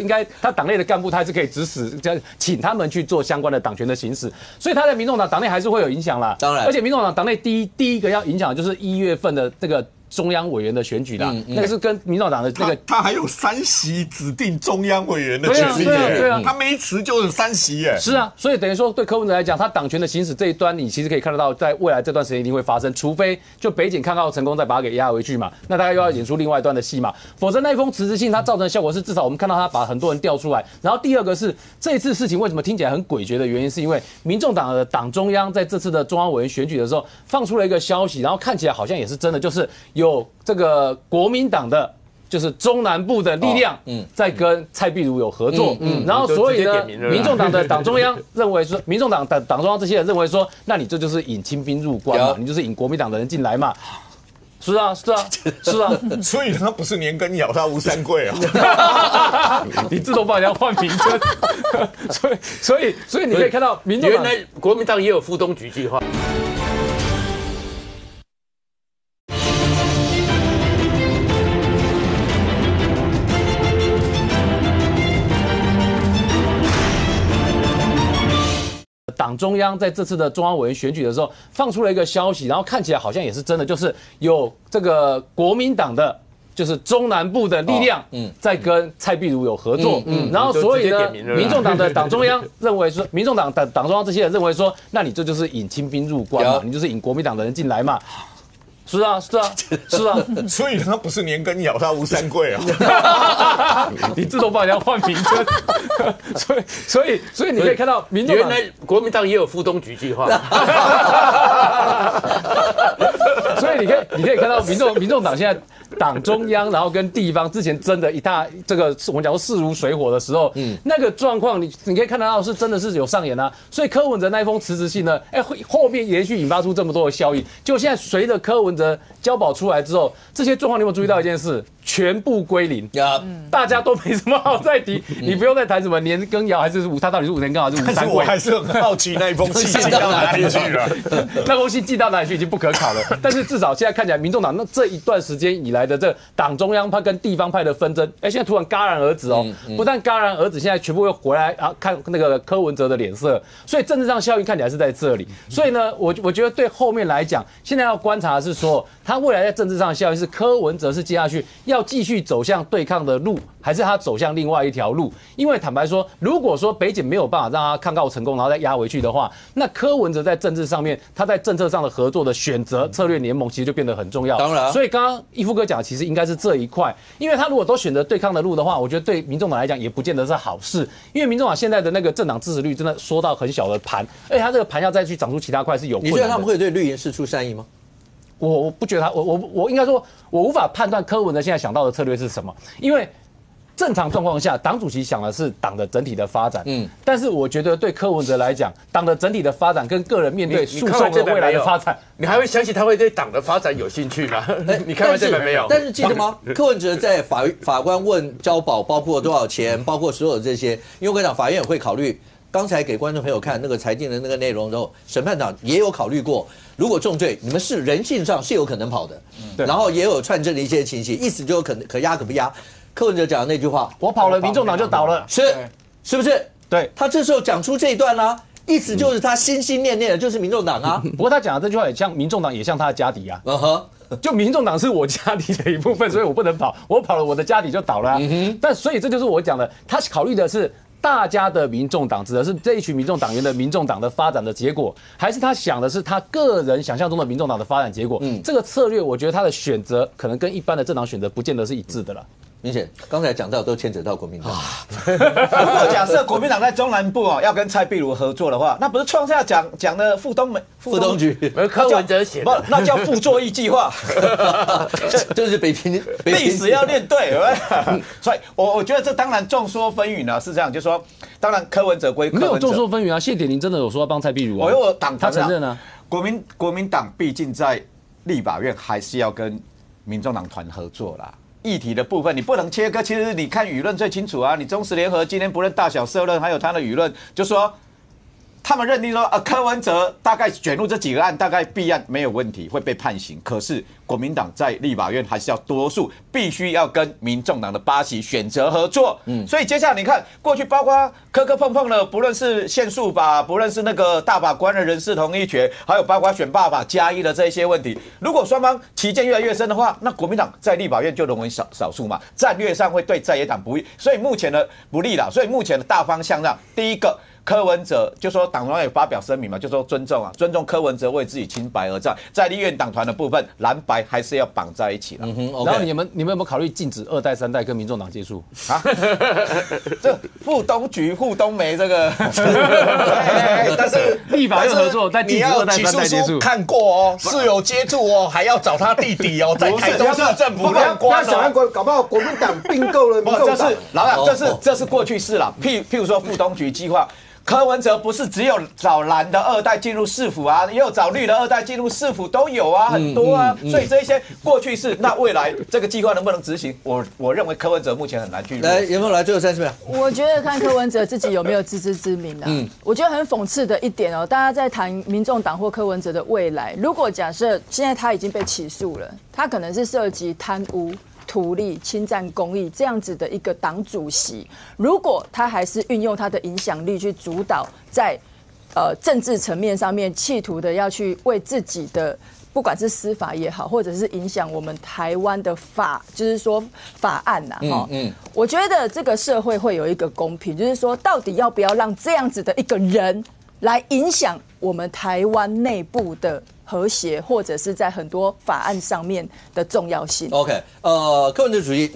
应该他党内的干部他还是可以指使，请他们去做相关的党权的行使，所以他在民众党党内还是会有影响啦。当然，而且民众党党内第一个要影响的就是1月份的这个。中央委员的选举啦，那个是跟民众党的那个，他还有3席指定中央委员的权利对啊，他没辞就有3席耶。是啊，所以等于说对柯文哲来讲，他党权的行使这一端，你其实可以看得到，在未来这段时间一定会发生，除非就北检抗告成功，再把它给压回去嘛，那大概又要演出另外一段的戏嘛，否则那一封辞职信它造成的效果是，至少我们看到他把很多人调出来，然后第二个是这一次事情为什么听起来很诡谲的原因，是因为民众党的党中央在这次的中央委员选举的时候放出了一个消息，然后看起来好像也是真的，就是有这个。国民党的就是中南部的力量，在跟蔡壁如有合作，然后所以呢，民众党的党中央认为说，民众党的党中央这些人认为说，那你这就是引清兵入关嘛，你就是引国民党的人进来嘛。是啊，所以他不是年羹尧，他吴三桂啊。你自动帮人家换名称，所以你可以看到，民众党原来国民党也有副东局计划。党中央在这次的中央委员选举的时候放出了一个消息，然后看起来好像也是真的，就是有这个国民党的就是中南部的力量在跟蔡壁如有合作，然后所以呢，民众党的党中央认为说，民众党的党中央这些人认为说，那你这就是引清兵入关嘛，你就是引国民党的人进来嘛。是啊，所以他不是年羹尧，他吴三桂啊。你自动帮人家换名称，所以你可以看到，民众原来国民党也有副东局计划。所以你可以看到民众党现在党中央，然后跟地方之前真的这个我们讲说势如水火的时候，那个状况你可以看得到是真的是有上演啊。所以柯文哲那一封辞职信呢，后面连续引发出这么多的效应，就现在随着柯文哲交保出来之后，这些状况你有没有注意到一件事？全部归零呀，大家都没什么好再提，你不用再谈什么年羹尧还是他到底是5年羹尧还是5三桂？但是我还是很好奇那一封信寄到哪里去了。那封信寄到哪里去已经不可考了。但是至少现在看起来，民众党那这一段时间以来的这党中央派跟地方派的纷争，现在突然戛然而止哦。不但戛然而止，现在全部又回来啊，看那个柯文哲的脸色。所以政治上效应看起来是在这里。所以呢，我觉得对后面来讲，现在要观察的是说，他未来在政治上的效应是柯文哲是接下去要继续走向对抗的路，还是他走向另外一条路？因为坦白说，如果说北检没有办法让他抗告成功，然后再压回去的话，那柯文哲在政治上面，他在政策上的合作的选择策略联盟，其实就变得很重要。当然，所以刚刚义夫哥讲，其实应该是这一块，因为他如果都选择对抗的路的话，我觉得对民众党来讲也不见得是好事，因为民众党现在的那个政党支持率真的缩到很小的盘，而且他这个盘要再去长出其他块是有困难的。你觉得他们会对绿营释出善意吗？我不觉得他，我应该说，我无法判断柯文哲现在想到的策略是什么，因为正常状况下，党主席想的是党的整体的发展，但是我觉得对柯文哲来讲，党的整体的发展跟个人面对诉讼的未来的发展，你还会相信他会对党的发展有兴趣吗？你看完这本没有？但是记得吗？柯文哲在法官问交保包括多少钱，包括所有这些，因为我跟你讲，法院也会考虑。刚才给观众朋友看那个裁定的那个内容之后，审判长也有考虑过，如果重罪，你们是人性上是有可能跑的，然后也有串证的一些情形，意思就可压可不压。柯文哲讲的那句话，我跑了，民众党就倒了，是不是？对，他这时候讲出这一段啦，意思就是他心心念念的就是民众党啊。不过他讲的这句话也像民众党，也像他的家底啊。就民众党是我家底的一部分，所以我不能跑，我跑了，我的家底就倒了、啊。但所以这就是我讲的，他考虑的是。大家的民众党指的是这一群民众党员的民众党的发展的结果，还是他想的是他个人想象中的民众党的发展结果？这个策略，我觉得他的选择可能跟一般的政党选择不见得是一致的了。明显，刚才讲到都牵扯到国民党。如果假设国民党在中南部要跟蔡壁如合作的话，那不是创下讲的副东局，柯文哲写的，那叫傅作义计划，就是北平历史要练对。所以我觉得这当然众说纷纭啊，是这样，就是说，当然柯文哲归柯文哲，没有众说纷纭啊。谢点林真的有说要帮蔡壁如啊，他承认啊。国民党毕竟在立法院还是要跟民众党团合作啦。议题的部分你不能切割，其实你看舆论最清楚啊。你中时联合今天不论大小社论，还有他的舆论，就说他们认定说柯文哲大概卷入这几个案，大概弊案没有问题，会被判刑。可是国民党在立法院还是要多数，必须要跟民众党的8席选择合作。所以接下来你看，过去包括磕碰碰的，不论是限速法，不论是那个大法官的人事同意权，还有包括选罢法+1的这一些问题，如果双方歧见越来越深的话，那国民党在立法院就沦为少数嘛，战略上会对在野党不利，所以目前的不利啦。所以目前的大方向上，第一个。柯文哲就说党中央也发表声明嘛，就说尊重柯文哲为自己清白而战，在立院党团的部分，蓝白还是要绑在一起了。然后你们有没有考虑禁止2代3代跟民众党接触啊？这副东局、副东梅这个，但是立法院合作，但禁止2代3代接触，看过哦，是有接触哦，还要找他弟弟哦，在台中市政府任官哦。搞不好国民党并购了民众党。这是老蒋，这是过去式了。譬如说副东局计划。柯文哲不是只有找蓝的2代进入市府啊，也有找绿的2代进入市府，都有啊，很多啊。所以这些过去式，那未来这个计划能不能执行？我认为柯文哲目前很难去。来，有没有来最后30秒？我觉得看柯文哲自己有没有自知之明啊。我觉得很讽刺的一点哦，大家在谈民众党或柯文哲的未来，如果假设现在他已经被起诉了，他可能是涉及贪污。图利、侵占公益这样子的一个党主席，如果他还是运用他的影响力去主导在政治层面上面，企图的要去为自己的不管是司法也好，或者是影响我们台湾的就是说法案呐，我觉得这个社会会有一个公平，就是说到底要不要让这样子的一个人来影响我们台湾内部的和谐，或者是在很多法案上面的重要性。OK， 柯文哲主席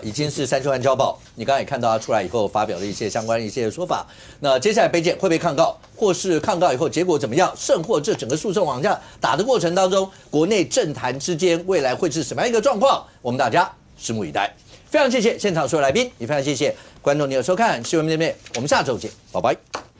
已经是3修案交保，你刚才也看到他出来以后发表了一些相关的一些说法。那接下来北检会不会抗告，或是抗告以后结果怎么样，甚或这整个诉讼往下打的过程当中，国内政坛之间未来会是什么样一个状况，我们大家拭目以待。非常谢谢现场所有来宾，也非常谢谢观众你的收看，新闻面对面，我们下周见，拜拜。